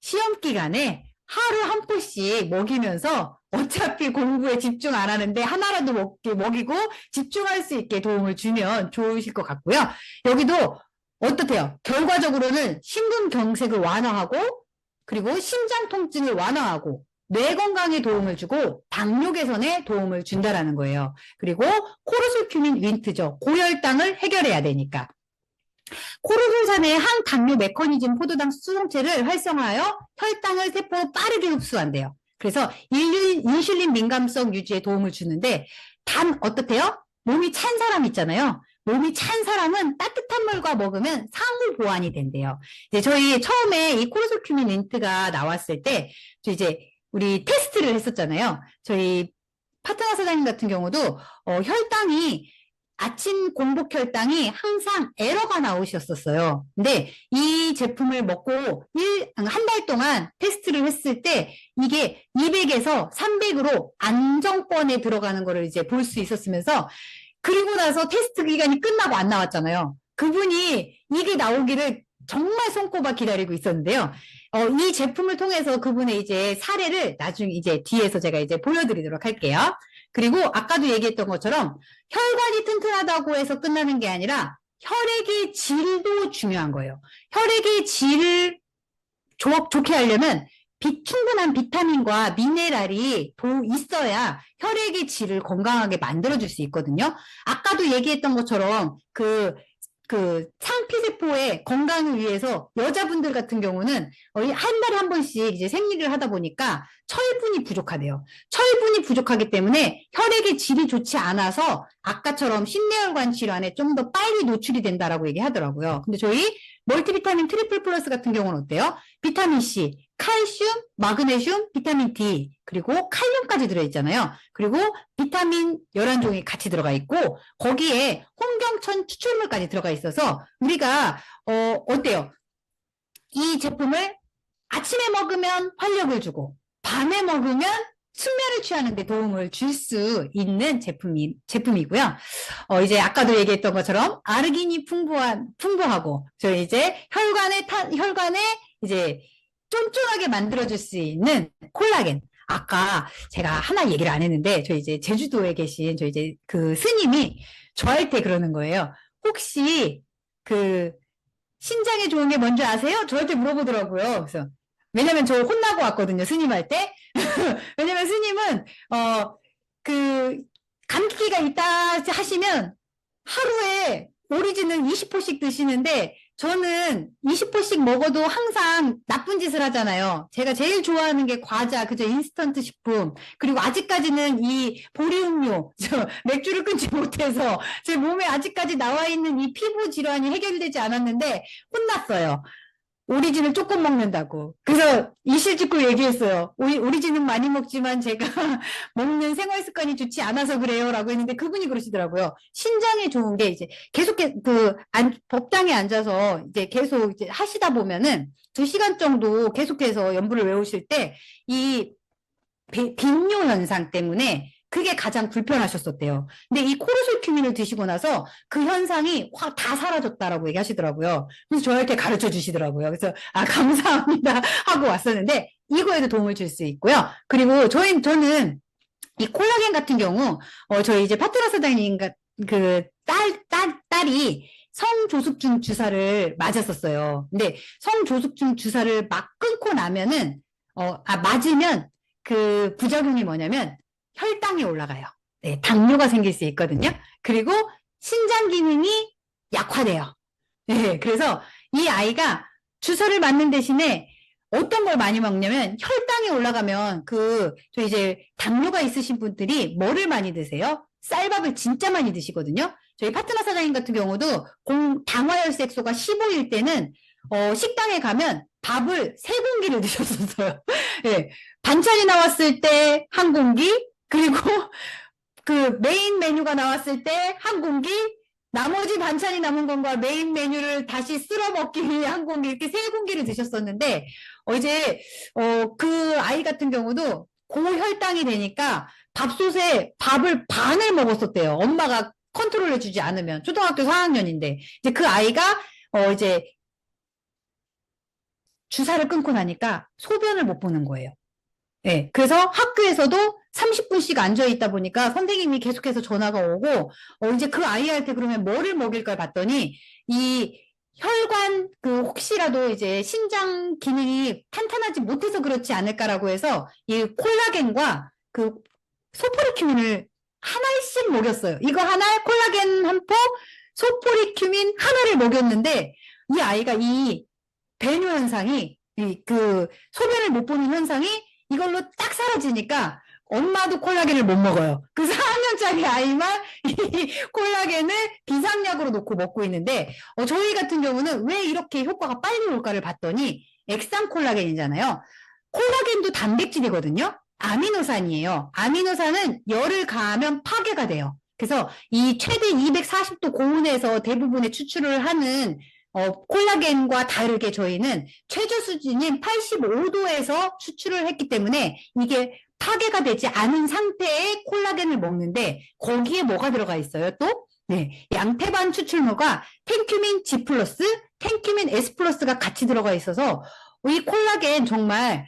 시험 기간에 하루 한 포씩 먹이면서 어차피 공부에 집중 안 하는데 하나라도 먹이고 집중할 수 있게 도움을 주면 좋으실 것 같고요. 여기도 어떻대요? 결과적으로는 심근경색을 완화하고 그리고 심장 통증을 완화하고 뇌 건강에 도움을 주고 당뇨 개선에 도움을 준다라는 거예요. 그리고 코르솔큐민 윈트죠. 고혈당을 해결해야 되니까. 코르솔산의 항당뇨 메커니즘 포도당 수송체를 활성화하여 혈당을 세포로 빠르게 흡수한대요. 그래서 인슐린 민감성 유지에 도움을 주는데 단 어떻대요? 몸이 찬 사람 있잖아요. 몸이 찬 사람은 따뜻한 물과 먹으면 상후 보완이 된대요. 이제 저희 처음에 이 코르솔큐민 린트가 나왔을 때 이제 우리 테스트를 했었잖아요. 저희 파트너 사장님 같은 경우도 혈당이 아침 공복 혈당이 항상 에러가 나오셨었어요. 근데 이 제품을 먹고 한 달 동안 테스트를 했을 때 이게 200에서 300으로 안정권에 들어가는 거를 이제 볼 수 있었으면서 그리고 나서 테스트 기간이 끝나고 안 나왔잖아요. 그분이 이게 나오기를 정말 손꼽아 기다리고 있었는데요. 이 제품을 통해서 그분의 이제 사례를 나중에 이제 뒤에서 제가 이제 보여드리도록 할게요. 그리고 아까도 얘기했던 것처럼 혈관이 튼튼하다고 해서 끝나는 게 아니라 혈액의 질도 중요한 거예요. 혈액의 질을 좋게 하려면 충분한 비타민과 미네랄이 있어야 혈액의 질을 건강하게 만들어줄 수 있거든요. 아까도 얘기했던 것처럼 상피세포의 건강을 위해서 여자분들 같은 경우는 한 달에 한 번씩 이제 생리를 하다 보니까 철분이 부족하대요. 철분이 부족하기 때문에 혈액의 질이 좋지 않아서 아까처럼 심내혈관 질환에 좀 더 빨리 노출이 된다라고 얘기하더라고요. 근데 저희 멀티비타민 트리플 플러스 같은 경우는 어때요? 비타민 C, 칼슘, 마그네슘, 비타민 D, 그리고 칼륨까지 들어있잖아요. 그리고 비타민 11종이 같이 들어가 있고 거기에 홍경천 추출물까지 들어가 있어서 우리가 어때요? 이 제품을 아침에 먹으면 활력을 주고 밤에 먹으면 숙면을 취하는 데 도움을 줄 수 있는 제품이고요. 이제 아까도 얘기했던 것처럼 아르기닌이 풍부하고 저희 이제 혈관에 이제 쫀쫀하게 만들어줄 수 있는 콜라겐. 아까 제가 하나 얘기를 안 했는데 저희 이제 제주도에 계신 저희 이제 그 스님이 저한테 그러는 거예요. 혹시 신장에 좋은 게 뭔지 아세요? 저한테 물어보더라고요. 그래서 왜냐면 저 혼나고 왔거든요, 스님할 때. 왜냐면 스님은 감기가 있다 하시면 하루에 오리진은 20포씩 드시는데 저는 20포씩 먹어도 항상 나쁜 짓을 하잖아요. 제가 제일 좋아하는 게 과자, 그죠? 인스턴트 식품. 그리고 아직까지는 이 보리음료, 맥주를 끊지 못해서 제 몸에 아직까지 나와 있는 이 피부 질환이 해결되지 않았는데 혼났어요. 오리진을 조금 먹는다고. 그래서 이실직고 얘기했어요. 오리진은 많이 먹지만 제가 먹는 생활 습관이 좋지 않아서 그래요. 라고 했는데 그분이 그러시더라고요. 신장에 좋은 게 이제 계속 법당에 앉아서 이제 계속 이제 하시다 보면은 2시간 정도 계속해서 연부를 외우실 때 이 빈뇨 현상 때문에 그게 가장 불편하셨었대요. 근데 이 코르솔큐민을 드시고 나서 그 현상이 확 다 사라졌다라고 얘기하시더라고요. 그래서 저한테 가르쳐 주시더라고요. 그래서 감사합니다 하고 왔었는데 이거에도 도움을 줄 수 있고요. 그리고 저는 이 콜라겐 같은 경우 저희 이제 파트너 사장님 딸이 성조숙증 주사를 맞았었어요. 근데 성조숙증 주사를 막 끊고 나면은 맞으면 그 부작용이 뭐냐면 혈당이 올라가요. 네, 당뇨가 생길 수 있거든요. 그리고 신장 기능이 약화돼요. 네, 그래서 이 아이가 주사를 맞는 대신에 어떤 걸 많이 먹냐면 혈당이 올라가면 저 이제 당뇨가 있으신 분들이 뭐를 많이 드세요? 쌀밥을 진짜 많이 드시거든요. 저희 파트너 사장님 같은 경우도 당화혈색소가 15일 때는 식당에 가면 밥을 3공기를 드셨었어요. 네, 반찬이 나왔을 때 1공기, 그리고 그 메인 메뉴가 나왔을 때 한 공기, 나머지 반찬이 남은 건가 메인 메뉴를 다시 쓸어 먹기 위해 한 공기, 이렇게 세 공기를 드셨었는데, 이제, 그 아이 같은 경우도 고혈당이 되니까 밥솥에 밥을 반을 먹었었대요. 엄마가 컨트롤 해주지 않으면. 초등학교 4학년인데. 이제 그 아이가, 이제 주사를 끊고 나니까 소변을 못 보는 거예요. 네, 그래서 학교에서도 30분씩 앉아 있다 보니까 선생님이 계속해서 전화가 오고, 이제 그 아이한테 그러면 뭐를 먹일까 봤더니, 이 혈관, 혹시라도 이제 신장 기능이 탄탄하지 못해서 그렇지 않을까라고 해서, 이 콜라겐과 그 소포리큐민을 하나씩 먹였어요. 이거 하나에 콜라겐 한 포, 소포리큐민 하나를 먹였는데, 이 아이가 이 배뇨 현상이, 소변을 못 보는 현상이 이걸로 딱 사라지니까 엄마도 콜라겐을 못 먹어요. 그 4학년짜리 아이만 이 콜라겐을 비상약으로 놓고 먹고 있는데, 저희 같은 경우는 왜 이렇게 효과가 빨리 올까를 봤더니 액상 콜라겐이잖아요. 콜라겐도 단백질이거든요. 아미노산이에요. 아미노산은 열을 가하면 파괴가 돼요. 그래서 이 최대 240도 고온에서 대부분의 추출을 하는 콜라겐과 다르게 저희는 최저 수준인 85도에서 추출을 했기 때문에 이게 파괴가 되지 않은 상태의 콜라겐을 먹는데, 거기에 뭐가 들어가 있어요 또? 네, 양태반 추출모가 텐큐민 G 플러스, 텐큐민 S 플러스가 같이 들어가 있어서 이 콜라겐 정말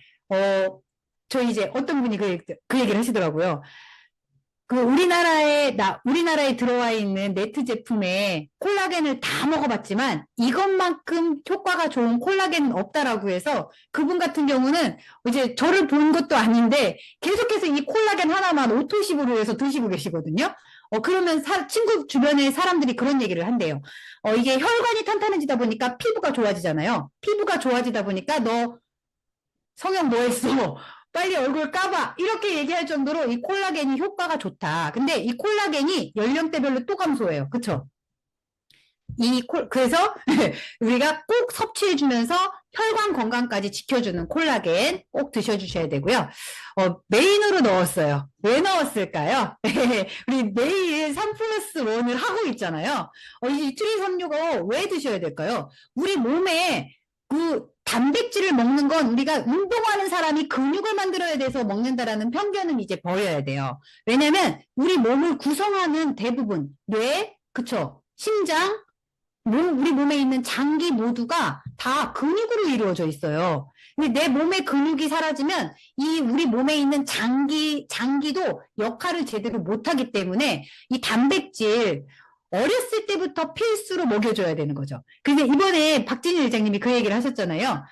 저희 이제 어떤 분이 그 얘기를 하시더라고요. 우리나라에 들어와 있는 네트 제품에 콜라겐을 다 먹어봤지만 이것만큼 효과가 좋은 콜라겐은 없다라고 해서, 그분 같은 경우는 이제 저를 본 것도 아닌데 계속해서 이 콜라겐 하나만 오토식으로 해서 드시고 계시거든요. 그러면 친구 주변에 사람들이 그런 얘기를 한대요. 이게 혈관이 탄탄해지다 보니까 피부가 좋아지잖아요. 피부가 좋아지다 보니까 너 성형 뭐 했어? 빨리 얼굴 까봐. 이렇게 얘기할 정도로 이 콜라겐이 효과가 좋다. 근데 이 콜라겐이 연령대별로 또 감소해요. 그쵸? 그래서 우리가 꼭 섭취해주면서 혈관 건강까지 지켜주는 콜라겐 꼭 드셔주셔야 되고요. 메인으로 넣었어요. 왜 넣었을까요? 우리 매일 3 플러스 1을 하고 있잖아요. 이 트리365 왜 드셔야 될까요? 우리 몸에 단백질을 먹는 건 우리가 운동하는 사람이 근육을 만들어야 돼서 먹는다라는 편견은 이제 버려야 돼요. 왜냐면 우리 몸을 구성하는 대부분, 뇌, 그쵸? 심장, 우리 몸에 있는 장기 모두가 다 근육으로 이루어져 있어요. 근데 내 몸의 근육이 사라지면 우리 몸에 있는 장기도 역할을 제대로 못하기 때문에 이 단백질, 어렸을 때부터 필수로 먹여줘야 되는 거죠. 근데 이번에 박진희 회장님이 그 얘기를 하셨잖아요.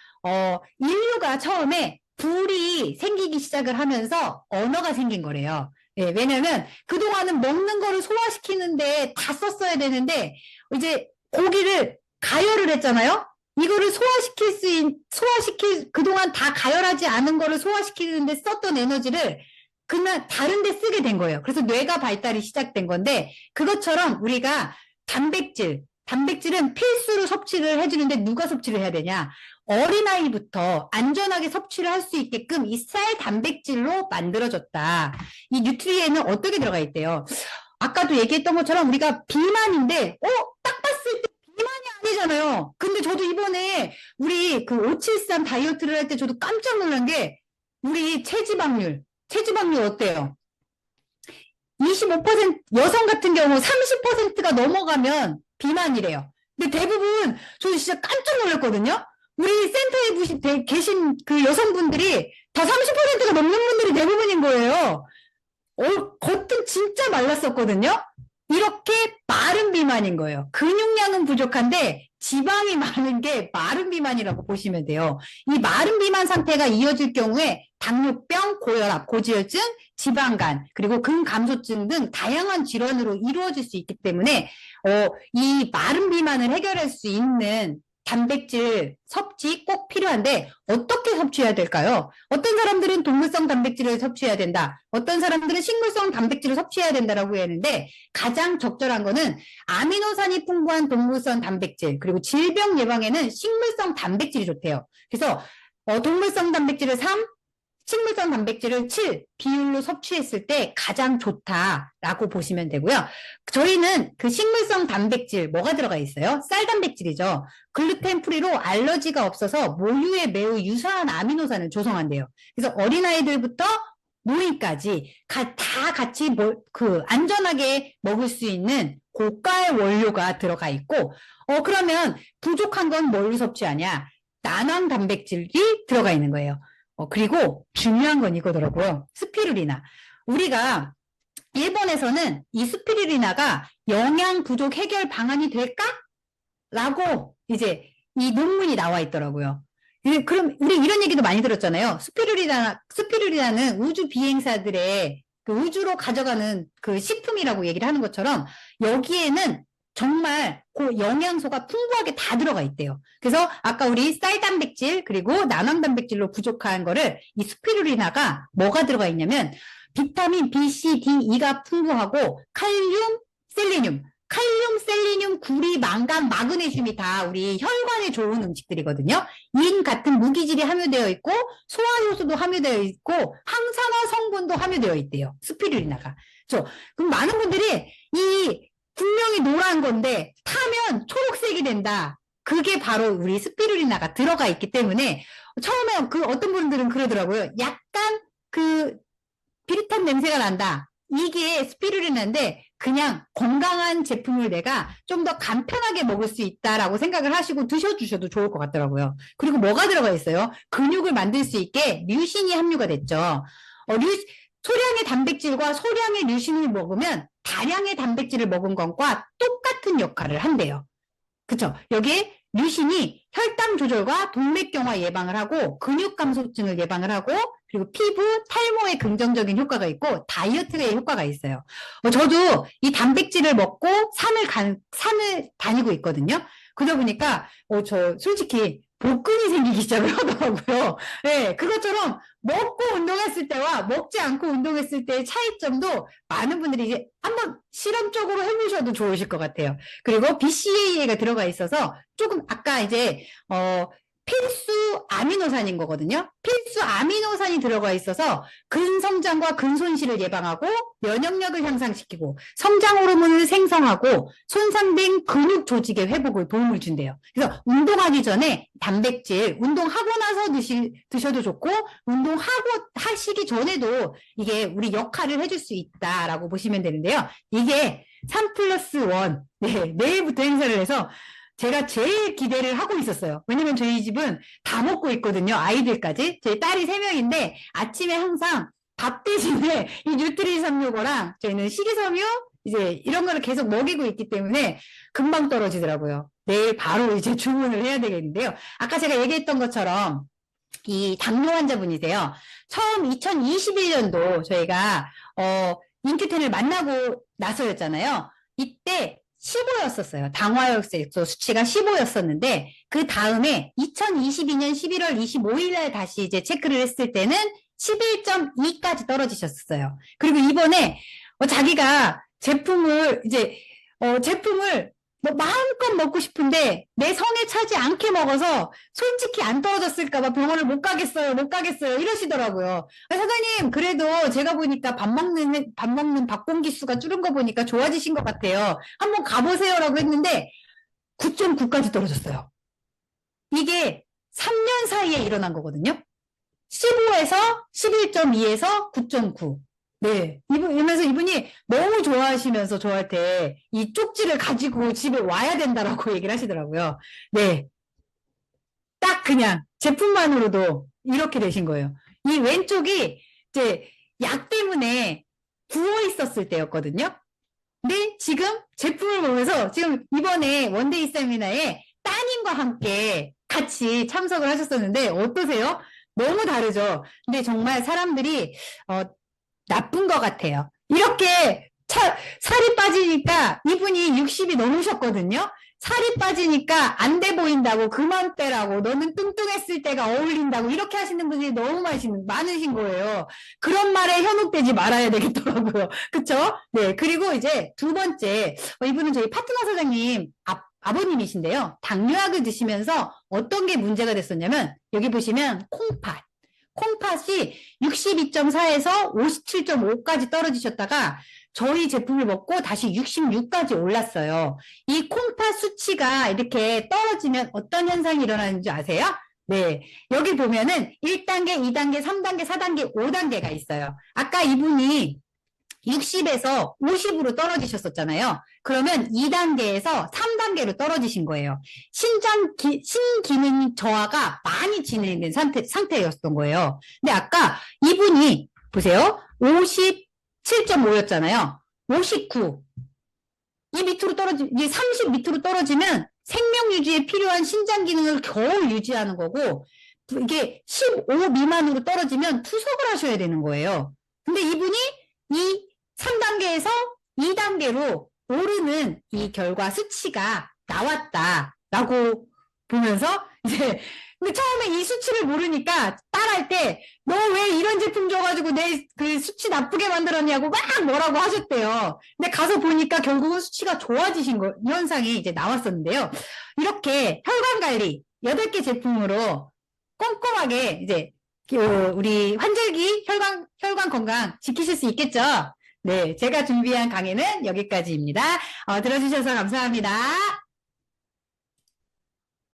인류가 처음에 불이 생기기 시작을 하면서 언어가 생긴 거래요. 예, 왜냐면 그동안은 먹는 거를 소화시키는데 다 썼어야 되는데, 이제 고기를 가열을 했잖아요. 이거를 그동안 다 가열하지 않은 거를 소화시키는데 썼던 에너지를 그날 다른 데 쓰게 된 거예요. 그래서 뇌가 발달이 시작된 건데, 그것처럼 우리가 단백질은 필수로 섭취를 해주는데 누가 섭취를 해야 되냐? 어린아이부터 안전하게 섭취를 할 수 있게끔 이 쌀 단백질로 만들어졌다. 이 뉴트리에는 어떻게 들어가 있대요? 아까도 얘기했던 것처럼 우리가 비만인데, 딱 봤을 때 비만이 아니잖아요. 근데 저도 이번에 우리 573 다이어트를 할 때 저도 깜짝 놀란 게, 우리 체지방률 어때요? 25% 여성 같은 경우 30%가 넘어가면 비만이래요. 근데 대부분 저 진짜 깜짝 놀랐거든요. 우리 센터에 계신 그 여성분들이 다 30%가 넘는 분들이 대부분인 거예요. 겉은 진짜 말랐었거든요. 이렇게 마른 비만인 거예요. 근육량은 부족한데 지방이 많은 게 마른 비만이라고 보시면 돼요. 이 마른 비만 상태가 이어질 경우에 당뇨병, 고혈압, 고지혈증, 지방간, 그리고 근감소증 등 다양한 질환으로 이루어질 수 있기 때문에 이 마른 비만을 해결할 수 있는 단백질 섭취 꼭 필요한데, 어떻게 섭취해야 될까요? 어떤 사람들은 동물성 단백질을 섭취해야 된다. 어떤 사람들은 식물성 단백질을 섭취해야 된다라고 하는데, 가장 적절한 거는 아미노산이 풍부한 동물성 단백질, 그리고 질병 예방에는 식물성 단백질이 좋대요. 그래서 동물성 단백질을 3, 식물성 단백질을 7 비율로 섭취했을 때 가장 좋다라고 보시면 되고요. 저희는 그 식물성 단백질 뭐가 들어가 있어요? 쌀 단백질이죠. 글루텐 프리로 알러지가 없어서 모유에 매우 유사한 아미노산을 조성한대요. 그래서 어린아이들부터 노인까지 다 같이 안전하게 먹을 수 있는 고가의 원료가 들어가 있고, 그러면 부족한 건 뭘로 섭취하냐? 난황 단백질이 들어가 있는 거예요. 그리고 중요한 건 이거더라고요. 스피루리나. 우리가 일본에서는 이 스피루리나가 영양 부족 해결 방안이 될까? 라고 이제 이 논문이 나와 있더라고요. 그럼 우리 이런 얘기도 많이 들었잖아요. 스피루리나는 우주 비행사들의 그 우주로 가져가는 그 식품이라고 얘기를 하는 것처럼 여기에는 정말 그 영양소가 풍부하게 다 들어가 있대요. 그래서 아까 우리 쌀 단백질 그리고 난황 단백질로 부족한 거를 이 스피루리나가 뭐가 들어가 있냐면 비타민 B, C, D, E가 풍부하고 칼륨, 셀레늄, 구리, 망간, 마그네슘이 다 우리 혈관에 좋은 음식들이거든요. 인 같은 무기질이 함유되어 있고 소화효소도 함유되어 있고 항산화 성분도 함유되어 있대요. 스피루리나가. 그럼 많은 분들이 분명히 노란 건데 타면 초록색이 된다. 그게 바로 우리 스피루리나가 들어가 있기 때문에 처음에 어떤 분들은 그러더라고요. 약간 비릿한 냄새가 난다. 이게 스피루리나인데 그냥 건강한 제품을 내가 좀 더 간편하게 먹을 수 있다라고 생각을 하시고 드셔주셔도 좋을 것 같더라고요. 그리고 뭐가 들어가 있어요? 근육을 만들 수 있게 류신이 함유가 됐죠. 소량의 단백질과 소량의 류신을 먹으면 다량의 단백질을 먹은 것과 똑같은 역할을 한대요. 그쵸? 여기에 류신이 혈당 조절과 동맥경화 예방을 하고 근육 감소증을 예방을 하고 그리고 피부 탈모에 긍정적인 효과가 있고 다이어트에 효과가 있어요. 저도 이 단백질을 먹고 산을 다니고 있거든요. 그러다 보니까 저 솔직히 복근이 생기기 시작을 하더라고요. 네, 그것처럼 먹고 운동했을 때와 먹지 않고 운동했을 때의 차이점도 많은 분들이 이제 한번 실험적으로 해보셔도 좋으실 것 같아요. 그리고 BCAA가 들어가 있어서 조금 아까 이제 필수 아미노산인 거거든요. 필수 아미노산이 들어가 있어서 근성장과 근손실을 예방하고 면역력을 향상시키고 성장 호르몬을 생성하고 손상된 근육 조직의 회복을 도움을 준대요. 그래서 운동하기 전에 단백질 운동하고 나서 드셔도 좋고 하시기 전에도 이게 우리 역할을 해줄 수 있다라고 보시면 되는데요. 이게 3+1 내일부터 행사를 해서 제가 제일 기대를 하고 있었어요. 왜냐면 저희 집은 다 먹고 있거든요. 아이들까지. 저희 딸이 3명인데 아침에 항상 밥 대신에 이 뉴트리 365랑 저희는 식이섬유 이제 이런 거를 계속 먹이고 있기 때문에 금방 떨어지더라고요. 내일 바로 이제 주문을 해야 되겠는데요. 아까 제가 얘기했던 것처럼 이 당뇨 환자분이세요. 처음 2021년도 저희가 인큐텐을 만나고 나서였잖아요. 이때 15였었어요. 당화혈색소 수치가 15였었는데 그 다음에 2022년 11월 25일 날 다시 이제 체크를 했을 때는 11.2까지 떨어지셨어요. 그리고 이번에 자기가 제품을 뭐 마음껏 먹고 싶은데 내 성에 차지 않게 먹어서 솔직히 안 떨어졌을까봐 병원을 못 가겠어요 이러시더라고요. 사장님 그래도 제가 보니까 밥 먹는 밥공기 수가 줄은 거 보니까 좋아지신 것 같아요. 한번 가보세요라고 했는데 9.9까지 떨어졌어요. 이게 3년 사이에 일어난 거거든요. 15에서 11.2에서 9.9. 네. 이러면서 이분이 너무 좋아하시면서 저한테 이 쪽지를 가지고 집에 와야 된다라고 얘기를 하시더라고요. 네. 딱 그냥 제품만으로도 이렇게 되신 거예요. 이 왼쪽이 이제 약 때문에 부어 있었을 때였거든요. 근데 지금 제품을 보면서 지금 이번에 원데이 세미나에 따님과 함께 같이 참석을 하셨었는데 어떠세요? 너무 다르죠? 근데 정말 사람들이 나쁜 것 같아요. 이렇게 살이 빠지니까 이분이 60이 넘으셨거든요. 살이 빠지니까 안 돼 보인다고 그만 빼라고 너는 뚱뚱했을 때가 어울린다고 이렇게 하시는 분들이 너무 많으신 거예요. 그런 말에 현혹되지 말아야 되겠더라고요. 그쵸? 네. 그리고 이제 두 번째 이분은 저희 파트너 사장님 아버님이신데요. 당뇨약을 드시면서 어떤 게 문제가 됐었냐면 여기 보시면 콩팥이 62.4에서 57.5까지 떨어지셨다가 저희 제품을 먹고 다시 66까지 올랐어요. 이 콩팥 수치가 이렇게 떨어지면 어떤 현상이 일어나는지 아세요? 네. 여기 보면은 1단계, 2단계, 3단계, 4단계, 5단계가 있어요. 아까 이분이 60에서 50으로 떨어지셨었잖아요. 그러면 2단계에서 3단계로 떨어지신 거예요. 신기능 저하가 많이 진행된 상태였던 거예요. 근데 아까 이분이 보세요. 57.5였잖아요. 59. 이게 30 밑으로 떨어지면 생명 유지에 필요한 신장 기능을 겨우 유지하는 거고, 이게 15 미만으로 떨어지면 투석을 하셔야 되는 거예요. 근데 이분이 이 3단계에서 2단계로 오르는 이 결과 수치가 나왔다라고 보면서 이제 근데 처음에 이 수치를 모르니까 딸할 때 너 왜 이런 제품 줘가지고 내 그 수치 나쁘게 만들었냐고 막 뭐라고 하셨대요. 근데 가서 보니까 결국은 수치가 좋아지신 현상이 이제 나왔었는데요. 이렇게 혈관 관리 8개 제품으로 꼼꼼하게 이제 우리 환절기 혈관 건강 지키실 수 있겠죠? 네, 제가 준비한 강의는 여기까지입니다. 들어주셔서 감사합니다.